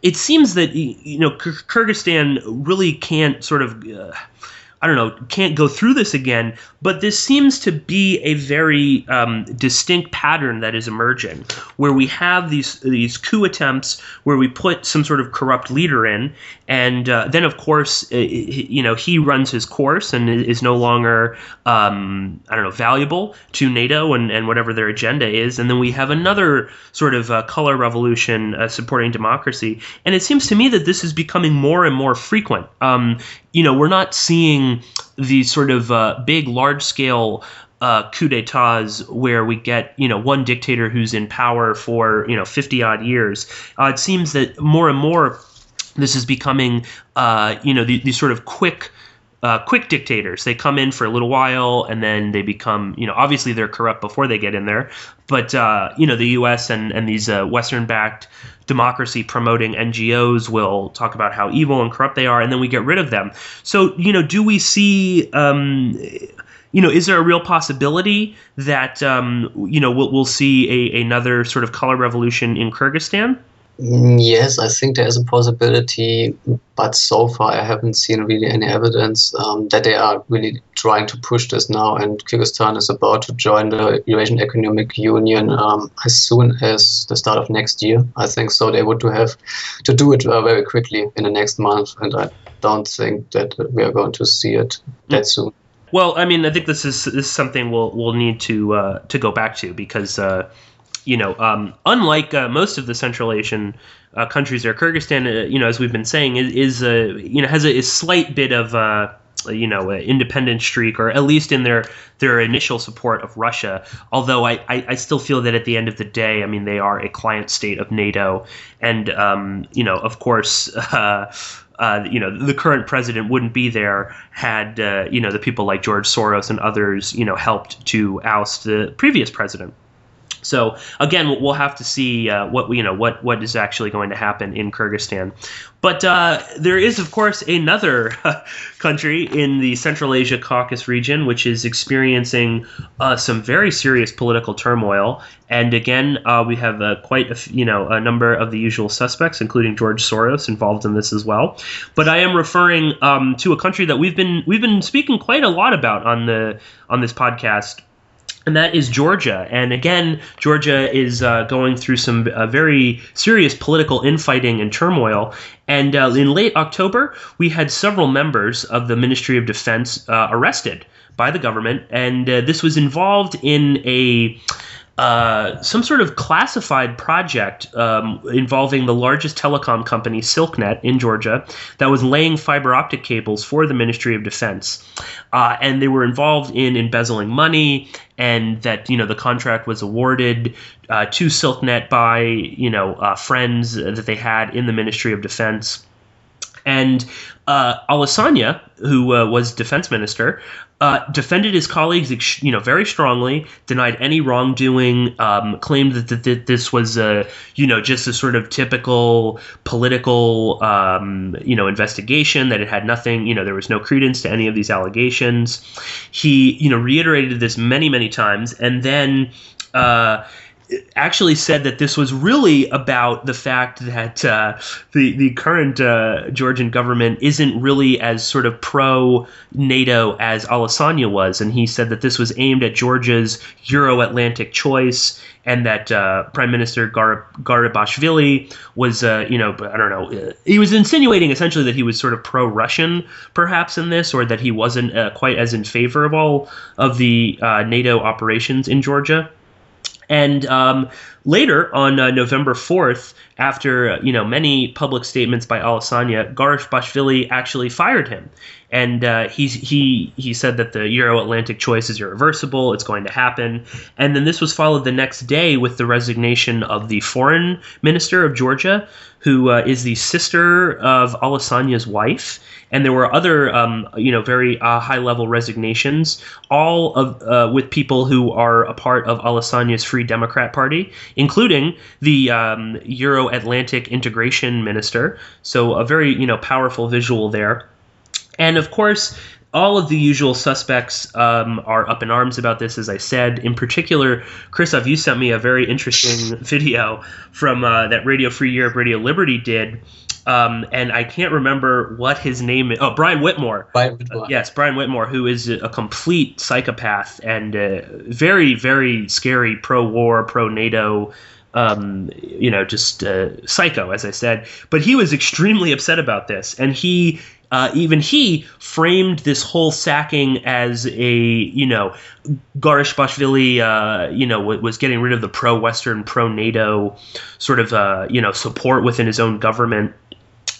it seems that, Kyrgyzstan really can't sort of, can't go through this again, but this seems to be a very distinct pattern that is emerging, where we have these coup attempts where we put some sort of corrupt leader in, and then, of course, he runs his course and is no longer, valuable to NATO and whatever their agenda is, and then we have another sort of color revolution supporting democracy, and it seems to me that this is becoming more and more frequent. We're not seeing these sort of big, large-scale coup d'etats where we get, one dictator who's in power for, 50-odd years. It seems that more and more this is becoming, these sort of quick dictators. They come in for a little while and then they become, obviously they're corrupt before they get in there. But, the U.S. and these Western-backed democracy-promoting NGOs will talk about how evil and corrupt they are, and then we get rid of them. So, do we see, is there a real possibility that, we'll see another sort of color revolution in Kyrgyzstan? Yes, I think there is a possibility, but so far I haven't seen really any evidence that they are really trying to push this now, and Kyrgyzstan is about to join the Eurasian Economic Union as soon as the start of next year. I think so. They would have to do it very quickly in the next month, and I don't think that we are going to see it that soon. Well, I mean, I think this is something we'll need to go back to because unlike most of the Central Asian countries there, Kyrgyzstan, as we've been saying, is has a slight bit of independent streak, or at least in their initial support of Russia. Although I still feel that at the end of the day, I mean, they are a client state of NATO, and of course. The current president wouldn't be there had the people like George Soros and others helped to oust the previous president. So again, we'll have to see what is actually going to happen in Kyrgyzstan. But there is, of course, another country in the Central Asia Caucasus region which is experiencing some very serious political turmoil. And again, we have quite a number of the usual suspects, including George Soros, involved in this as well. But I am referring to a country that we've been speaking quite a lot about on this podcast. And that is Georgia. And again, Georgia is going through some very serious political infighting and turmoil. And in late October, we had several members of the Ministry of Defense arrested by the government. And this was involved in some sort of classified project involving the largest telecom company, Silknet, in Georgia, that was laying fiber optic cables for the Ministry of Defense. And they were involved in embezzling money, and that the contract was awarded to Silknet by friends that they had in the Ministry of Defense. And Alessania, who was defense minister, defended his colleagues, very strongly, denied any wrongdoing, claimed that this was, just a sort of typical political, investigation, that it had nothing, there was no credence to any of these allegations. He, reiterated this many, many times, and then actually said that this was really about the fact that the current Georgian government isn't really as sort of pro-NATO as Alessania was. And he said that this was aimed at Georgia's Euro-Atlantic choice, and that Prime Minister Garibashvili was, he was insinuating essentially that he was sort of pro-Russian perhaps in this, or that he wasn't quite as in favor of all of the NATO operations in Georgia. And later, on November 4th, after many public statements by Alessania, Garibashvili actually fired him. And he said that the Euro-Atlantic choice is irreversible, it's going to happen. And then this was followed the next day with the resignation of the foreign minister of Georgia, who is the sister of Alessania's wife. And there were other, very high-level resignations, all of with people who are a part of Alessania's Free Democrat Party, including the Euro-Atlantic Integration Minister. So a very, powerful visual there. And of course, all of the usual suspects are up in arms about this, as I said. In particular, Christoph, you sent me a very interesting video from that Radio Free Europe, Radio Liberty did. And I can't remember what his name is. Oh, Brian Whitmore. Yes, Brian Whitmore, who is a complete psychopath and very, very scary pro-war, pro-NATO, psycho, as I said. But he was extremely upset about this. And he framed this whole sacking as a, Garibashvili, was getting rid of the pro-Western, pro-NATO sort of, support within his own government.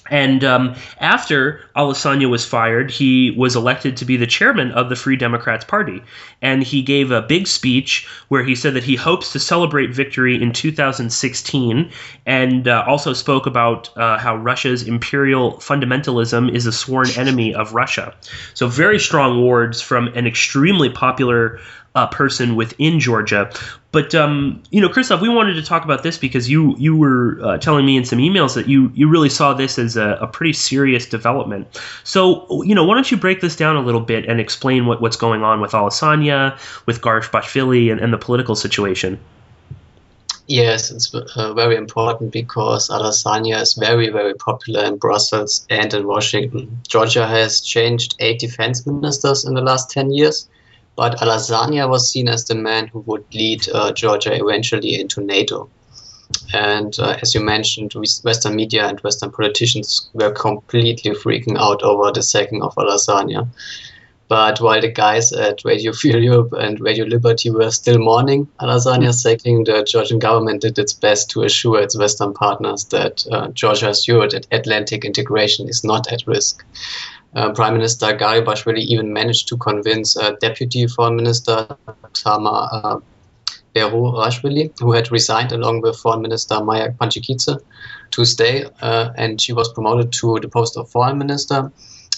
And after Alessania was fired, he was elected to be the chairman of the Free Democrats Party. And he gave a big speech where he said that he hopes to celebrate victory in 2016, and also spoke about how Russia's imperial fundamentalism is a sworn enemy of Russia. So very strong words from an extremely popular person within Georgia. But, Christoph, we wanted to talk about this because you were telling me in some emails that you really saw this as a pretty serious development. So, why don't you break this down a little bit and explain what's going on with Alessania, with Garibashvili, and the political situation? Yes, it's very important because Alessania is very, very popular in Brussels and in Washington. Georgia has changed 8 defense ministers in the last 10 years. But Alessania was seen as the man who would lead Georgia eventually into NATO. And as you mentioned, Western media and Western politicians were completely freaking out over the sacking of Alessania. But while the guys at Radio Free Europe and Radio Liberty were still mourning Alessania's sacking, the Georgian government did its best to assure its Western partners that Georgia's Euro-Atlantic integration is not at risk. Prime Minister Garibashvili even managed to convince Deputy Foreign Minister Tamar Berurashvili, who had resigned along with Foreign Minister Maya Panchikidze, to stay, and she was promoted to the post of Foreign Minister.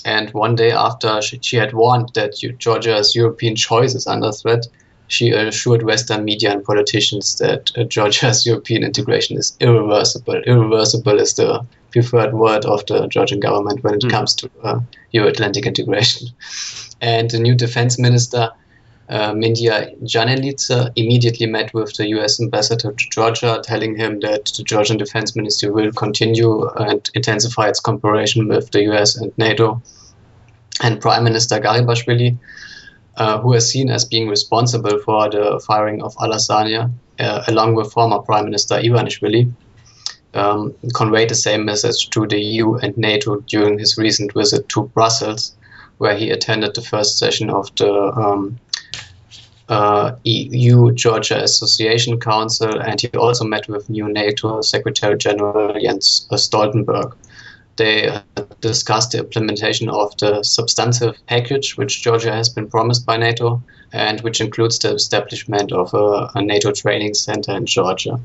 And one day after she had warned that Georgia's European choice is under threat, she assured Western media and politicians that Georgia's European integration is irreversible. Irreversible is the preferred word of the Georgian government when it comes to Euro-Atlantic integration. And the new defense minister, Mindia Janelica, immediately met with the US ambassador to Georgia, telling him that the Georgian Defense Ministry will continue and intensify its cooperation with the US and NATO. And Prime Minister Garibashvili, who is seen as being responsible for the firing of Alassania, along with former Prime Minister Ivanishvili, conveyed the same message to the EU and NATO during his recent visit to Brussels, where he attended the first session of the EU-Georgia Association Council, and he also met with new NATO Secretary General Jens Stoltenberg. They discussed the implementation of the substantive package which Georgia has been promised by NATO, and which includes the establishment of a NATO training center in Georgia.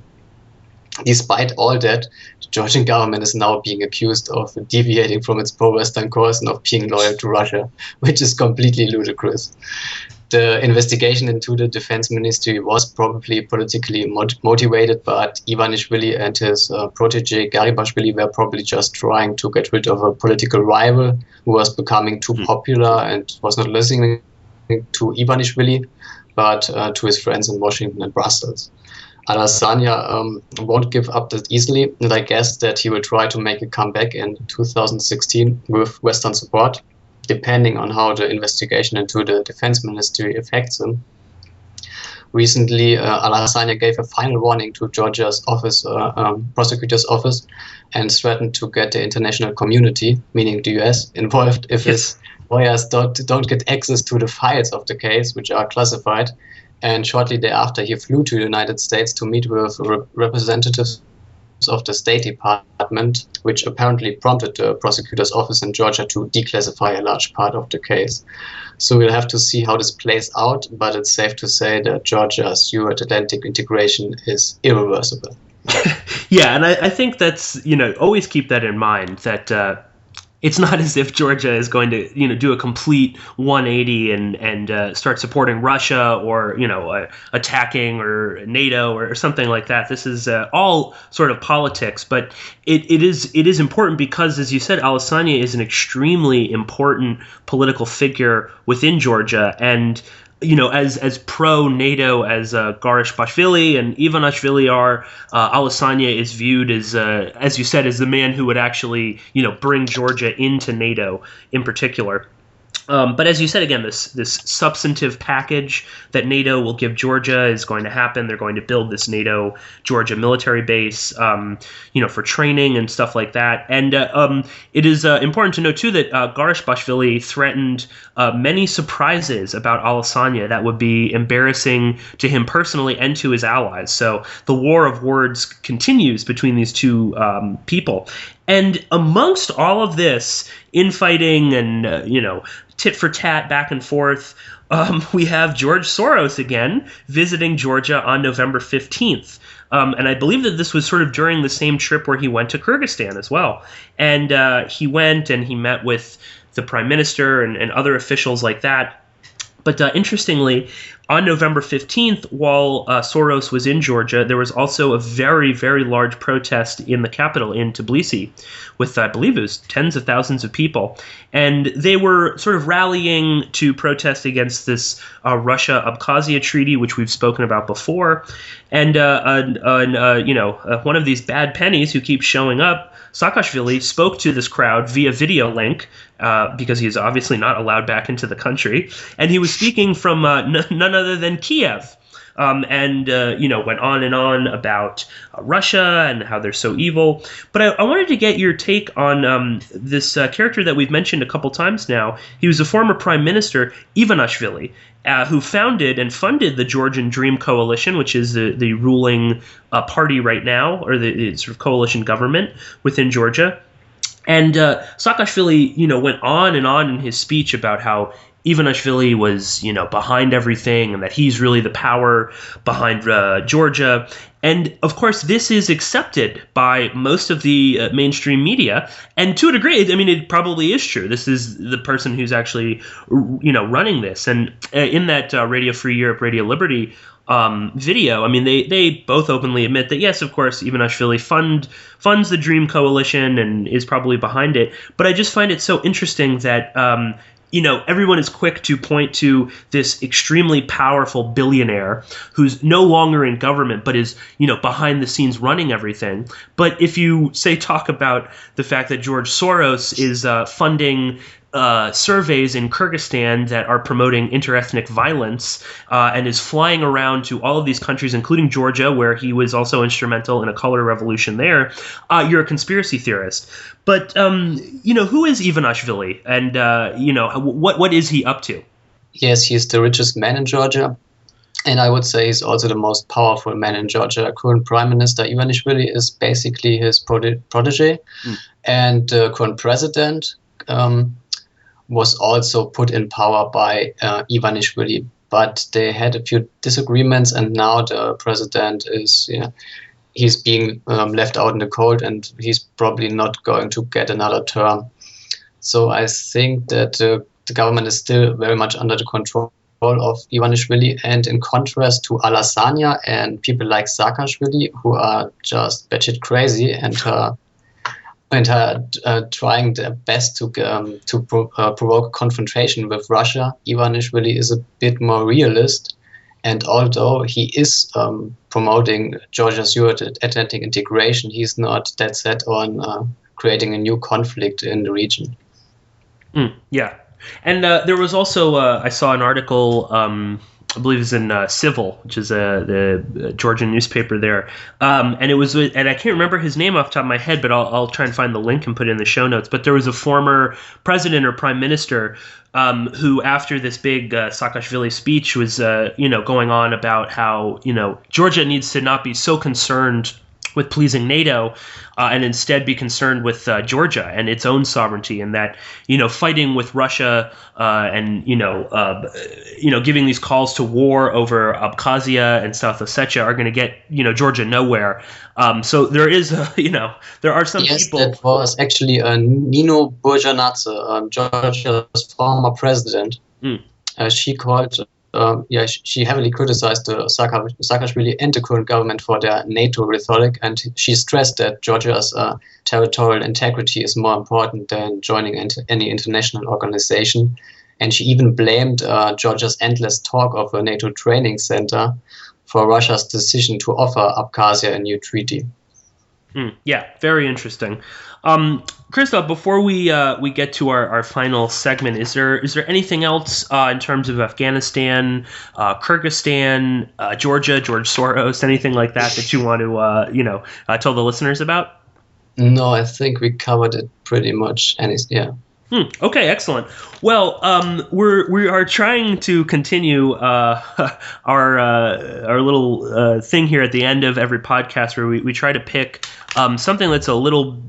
Despite all that, the Georgian government is now being accused of deviating from its pro-Western course and of being loyal to Russia, which is completely ludicrous. The investigation into the defense ministry was probably politically motivated, but Ivanishvili and his protege Garibashvili were probably just trying to get rid of a political rival who was becoming too popular and was not listening to Ivanishvili, but to his friends in Washington and Brussels. Alassania won't give up that easily, and I guess that he will try to make a comeback in 2016 with Western support, depending on how the investigation into the defense ministry affects him. Recently, Alassania gave a final warning to Georgia's prosecutor's office, and threatened to get the international community, meaning the US, involved if his lawyers don't get access to the files of the case, which are classified. And shortly thereafter, he flew to the United States to meet with representatives of the State Department, which apparently prompted the prosecutor's office in Georgia to declassify a large part of the case. So we'll have to see how this plays out, but it's safe to say that Georgia's Euro-Atlantic integration is irreversible. Yeah, and I think that's, always keep that in mind, that it's not as if Georgia is going to, do a complete 180 and start supporting Russia or, attacking or NATO or something like that. This is all sort of politics, but it is important because, as you said, Alassania is an extremely important political figure within Georgia, and as pro-NATO as Garibashvili and Ivanishvili are, Alassania is viewed as you said, as the man who would actually, bring Georgia into NATO in particular. But as you said, again, this substantive package that NATO will give Georgia is going to happen. They're going to build this NATO-Georgia military base, for training and stuff like that. And it is important to note, too, that Garibashvili threatened many surprises about Alassania that would be embarrassing to him personally and to his allies. So the war of words continues between these two people. And amongst all of this infighting and, tit for tat back and forth, we have George Soros again visiting Georgia on November 15th. And I believe that this was sort of during the same trip where he went to Kyrgyzstan as well. And he went and he met with the prime minister and other officials like that. But interestingly, on November 15th, while Soros was in Georgia, there was also a very, very large protest in the capital, in Tbilisi, with, I believe it was tens of thousands of people. And they were sort of rallying to protest against this Russia-Abkhazia treaty, which we've spoken about before. And, one of these bad pennies who keeps showing up, Saakashvili, spoke to this crowd via video link, because he is obviously not allowed back into the country. And he was speaking from none other than Kiev. And went on and on about Russia and how they're so evil. But I wanted to get your take on this character that we've mentioned a couple times now. He was a former prime minister, Ivanishvili, who founded and funded the Georgian Dream Coalition, which is the ruling party right now, or the sort of coalition government within Georgia. And Saakashvili, went on and on in his speech about how Ivanishvili was, behind everything, and that he's really the power behind Georgia. And of course, this is accepted by most of the mainstream media, and to a degree, I mean, it probably is true. This is the person who's actually, running this. And in that Radio Free Europe, Radio Liberty video, I mean, they both openly admit that yes, of course, Ivanishvili funds the Dream Coalition and is probably behind it. But I just find it so interesting that everyone is quick to point to this extremely powerful billionaire who's no longer in government, but is, behind the scenes running everything. But if you, say, talk about the fact that George Soros is funding surveys in Kyrgyzstan that are promoting interethnic violence and is flying around to all of these countries, including Georgia, where he was also instrumental in a color revolution there, you're a conspiracy theorist. But, who is Ivanishvili? And, what is he up to? Yes, he's the richest man in Georgia. And I would say he's also the most powerful man in Georgia. Current Prime Minister Ivanishvili is basically his protege. And the current president was also put in power by Ivanishvili. But they had a few disagreements, and now the president is... he's being left out in the cold, and he's probably not going to get another term. So I think that the government is still very much under the control of Ivanishvili, and in contrast to Alassania and people like Saakashvili, who are just batshit crazy and are trying their best to provoke a confrontation with Russia, Ivanishvili is a bit more realist. And although he is promoting Georgia's Euro-Atlantic integration, he's not that set on creating a new conflict in the region. Yeah. And there was also, I saw an article, I believe it's in Civil, which is the Georgian newspaper there. And it was, and I can't remember his name off the top of my head, but I'll try and find the link and put it in the show notes. But there was a former president or prime minister who, after this big Saakashvili speech, was, going on about how, Georgia needs to not be so concerned with pleasing NATO and instead be concerned with Georgia and its own sovereignty, and that, fighting with Russia and, giving these calls to war over Abkhazia and South Ossetia are going to get, Georgia nowhere. So there is, there are some people. Yes, that was actually Nino Burjanadze, Georgia's former president. She called... she heavily criticized the Saakashvili and the current government for their NATO rhetoric, and she stressed that Georgia's territorial integrity is more important than joining any international organization. And she even blamed Georgia's endless talk of a NATO training center for Russia's decision to offer Abkhazia a new treaty. Yeah, very interesting. Christoph, before we get to our final segment, is there anything else in terms of Afghanistan, Kyrgyzstan, Georgia, George Soros, anything like that you want to tell the listeners about? No, I think we covered it pretty much. Okay, excellent. Well, we are trying to continue our little thing here at the end of every podcast where we try to pick something that's a little,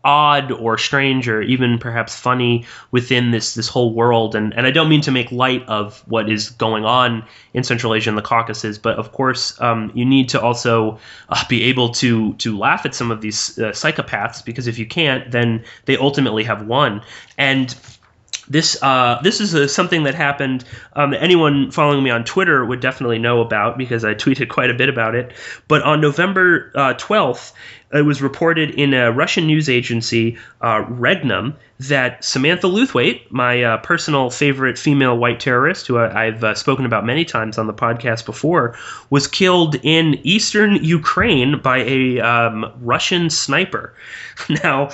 odd or strange or even perhaps funny within this whole world. And I don't mean to make light of what is going on in Central Asia and the Caucasus, but of course you need to also be able to laugh at some of these psychopaths, because if you can't, then they ultimately have won. And this is something that happened. Anyone following me on Twitter would definitely know about, because I tweeted quite a bit about it. But on November 12th, it was reported in a Russian news agency, Regnum, that Samantha Luthwaite, my personal favorite female white terrorist, who I've spoken about many times on the podcast before, was killed in eastern Ukraine by a Russian sniper. Now,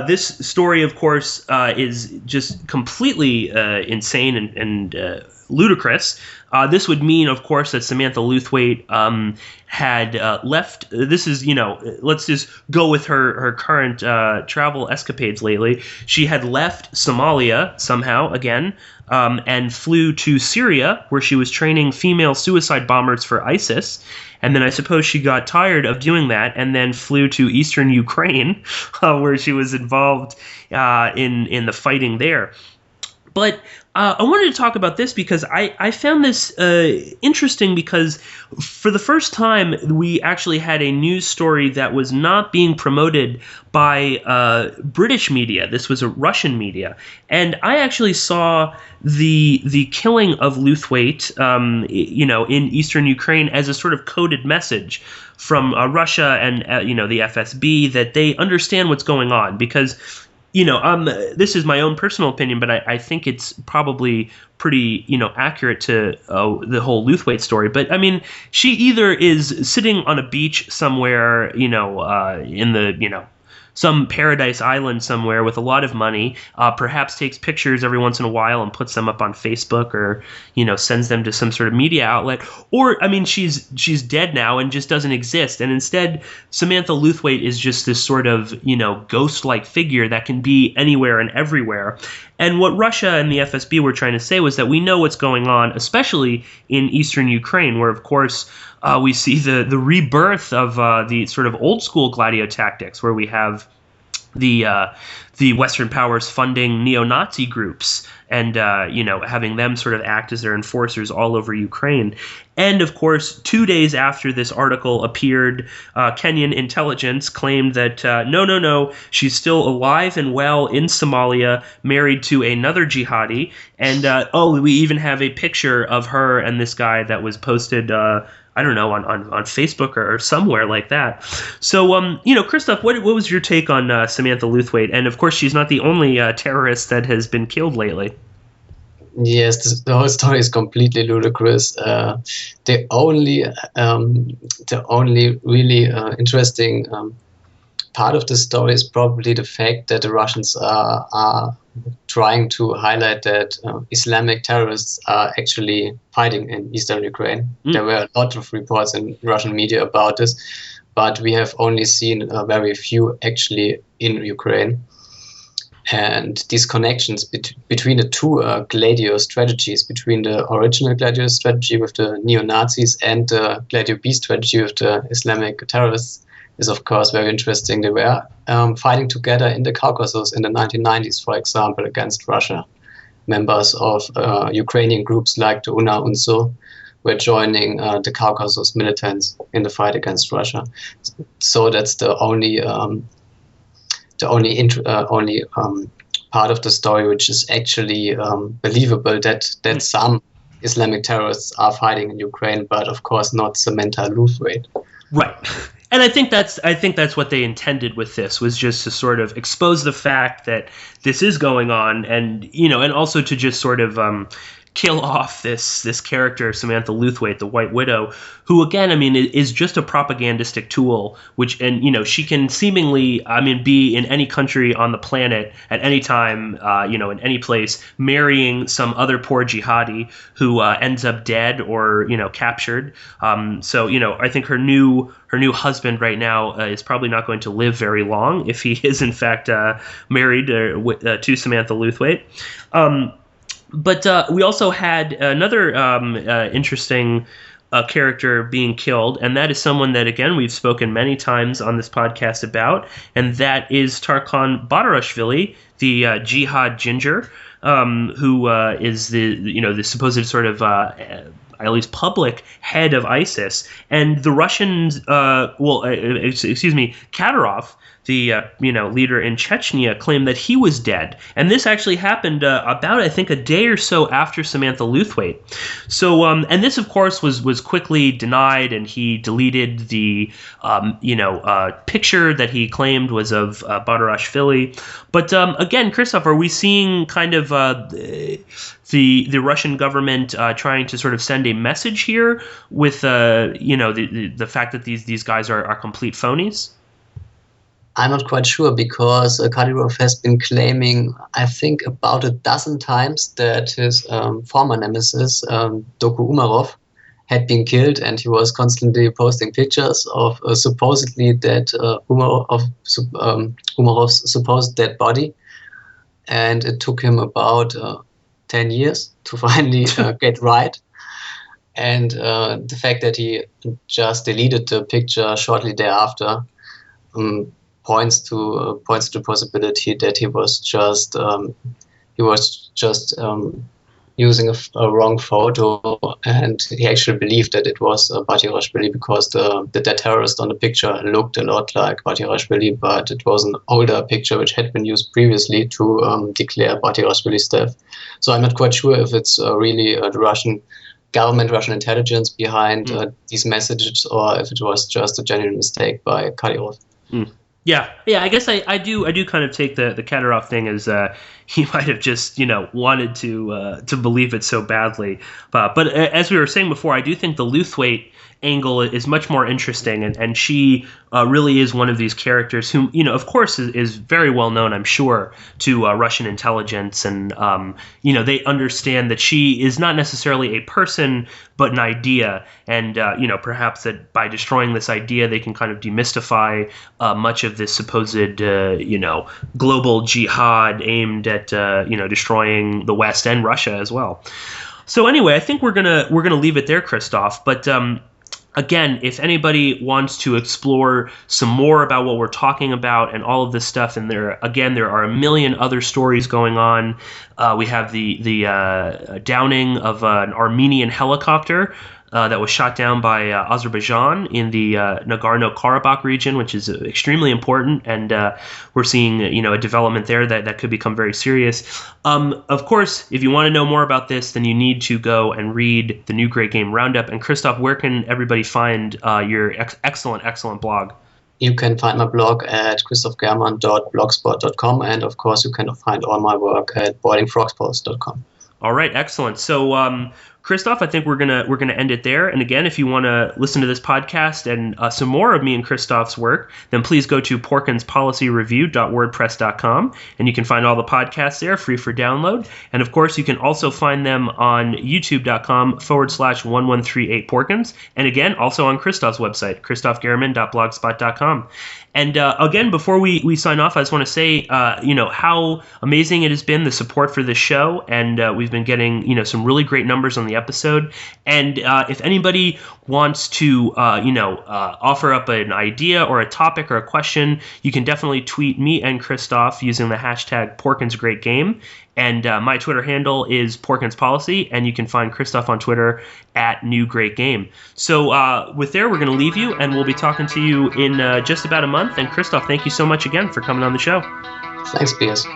this story, of course, is just completely insane and ludicrous. This would mean, of course, that Samantha Luthwaite had left. This is, let's just go with her current travel escapades lately. She had left Somalia somehow again and flew to Syria, where she was training female suicide bombers for ISIS. And then I suppose she got tired of doing that and then flew to eastern Ukraine, where she was involved in the fighting there. But I wanted to talk about this because I found this interesting because for the first time we actually had a news story that was not being promoted by British media. This was a Russian media. And I actually saw the killing of Luthwaite, in eastern Ukraine as a sort of coded message from Russia and, the FSB that they understand what's going on because this is my own personal opinion, but I think it's probably pretty, accurate to the whole Luthwaite story. But I mean, she either is sitting on a beach somewhere, in the, some paradise island somewhere with a lot of money, perhaps takes pictures every once in a while and puts them up on Facebook or, sends them to some sort of media outlet. Or, I mean, she's dead now and just doesn't exist. And instead, Samantha Luthwaite is just this sort of, ghost-like figure that can be anywhere and everywhere. And what Russia and the FSB were trying to say was that we know what's going on, especially in eastern Ukraine, where, of course, we see the rebirth of the sort of old school Gladio tactics, where we have the Western powers funding neo-Nazi groups and having them sort of act as their enforcers all over Ukraine. And of course, 2 days after this article appeared, Kenyan intelligence claimed that no, she's still alive and well in Somalia, married to another jihadi. And we even have a picture of her and this guy that was posted I don't know, on Facebook or somewhere like that. So, Christoph, what was your take on Samantha Luthwaite? And of course, she's not the only terrorist that has been killed lately. Yes, the whole story is completely ludicrous. The only really interesting part of the story is probably the fact that the Russians are trying to highlight that Islamic terrorists are actually fighting in eastern Ukraine. There were a lot of reports in Russian media about this, but we have only seen very few actually in Ukraine. And these connections between the two Gladio strategies, between the original Gladio strategy with the neo-Nazis and the Gladio B strategy with the Islamic terrorists, is of course very interesting. They were fighting together in the Caucasus in the 1990s, for example, against Russia. Members of Ukrainian groups like the UNA UNSO were joining the Caucasus militants in the fight against Russia. So that's the only part of the story which is actually believable, that some Islamic terrorists are fighting in Ukraine, but of course not Samantha Luthwaite. Right. And I think that's what they intended with this, was just to sort of expose the fact that this is going on, and and also to just sort of kill off this character, Samantha Luthwaite, the White Widow, who again, I mean, is just a propagandistic tool, she can seemingly, be in any country on the planet at any time, in any place, marrying some other poor jihadi who ends up dead or, captured. I think her new husband right now is probably not going to live very long if he is in fact married to Samantha Luthwaite. But we also had another interesting character being killed, and that is someone that, again, we've spoken many times on this podcast about, and that is Tarkan Badarashvili, the jihad ginger, who is the supposed sort of at least public head of ISIS. And the Russians, Kadyrov, the leader in Chechnya, claimed that he was dead, and this actually happened about, I think, a day or so after Samantha Luthwaite. So, and this, of course, was quickly denied, and he deleted the picture that he claimed was of Badarashvili. But again, Christoph, are we seeing kind of the Russian government trying to sort of send a message here with the fact that these guys are complete phonies? I'm not quite sure, because Kadyrov has been claiming, I think, about a dozen times that his former nemesis, Doku Umarov, had been killed, and he was constantly posting pictures of supposedly dead Umarov's supposed dead body. And it took him about 10 years to finally get right. And the fact that he just deleted the picture shortly thereafter points to the possibility that he was just he was just using a wrong photo, and he actually believed that it was Batyarashvili because the dead terrorist on the picture looked a lot like Batyarashvili, but it was an older picture which had been used previously to declare Batyarashvili's death. So I'm not quite sure if it's really the Russian government, Russian intelligence behind these messages, or if it was just a genuine mistake by Kadyrov. Yeah. I guess I do kind of take the Kadyrov thing as he might have just wanted to believe it so badly. But as we were saying before, I do think the Luthwaite angle is much more interesting, and she really is one of these characters who, of course, is very well known, I'm sure, to Russian intelligence, and they understand that she is not necessarily a person but an idea, and perhaps that by destroying this idea they can kind of demystify much of this supposed global jihad aimed at destroying the West and Russia as well. So anyway, I think we're gonna leave it there, Christoph, but again, if anybody wants to explore some more about what we're talking about and all of this stuff, and there are a million other stories going on. We have the downing of an Armenian helicopter that was shot down by Azerbaijan in the Nagorno-Karabakh region, which is extremely important, and we're seeing a development there that could become very serious. Of course, if you want to know more about this, then you need to go and read the New Great Game Roundup. And Christoph, where can everybody find your excellent blog? You can find my blog at christophgermann.blogspot.com, and of course you can find all my work at boilingfrogspost.com. All right, excellent. So, Christoph, I think we're gonna end it there. And again, if you want to listen to this podcast and some more of me and Christoph's work, then please go to porkinspolicyreview.wordpress.com, and you can find all the podcasts there free for download. And of course, you can also find them on youtube.com/1138porkins, and again, also on Christoph's website, christophgermann.blogspot.com. And again, before we sign off, I just want to say, how amazing it has been, the support for this show, and we've been getting, some really great numbers on the episode. And if anybody wants to, offer up an idea or a topic or a question, you can definitely tweet me and Christoph using the hashtag Porkins Great Game. And my Twitter handle is Porkins Policy, and you can find Christoph on Twitter at New Great Game. So with there, we're going to leave you, and we'll be talking to you in just about a month. And Christoph, thank you so much again for coming on the show. Thanks, Piers.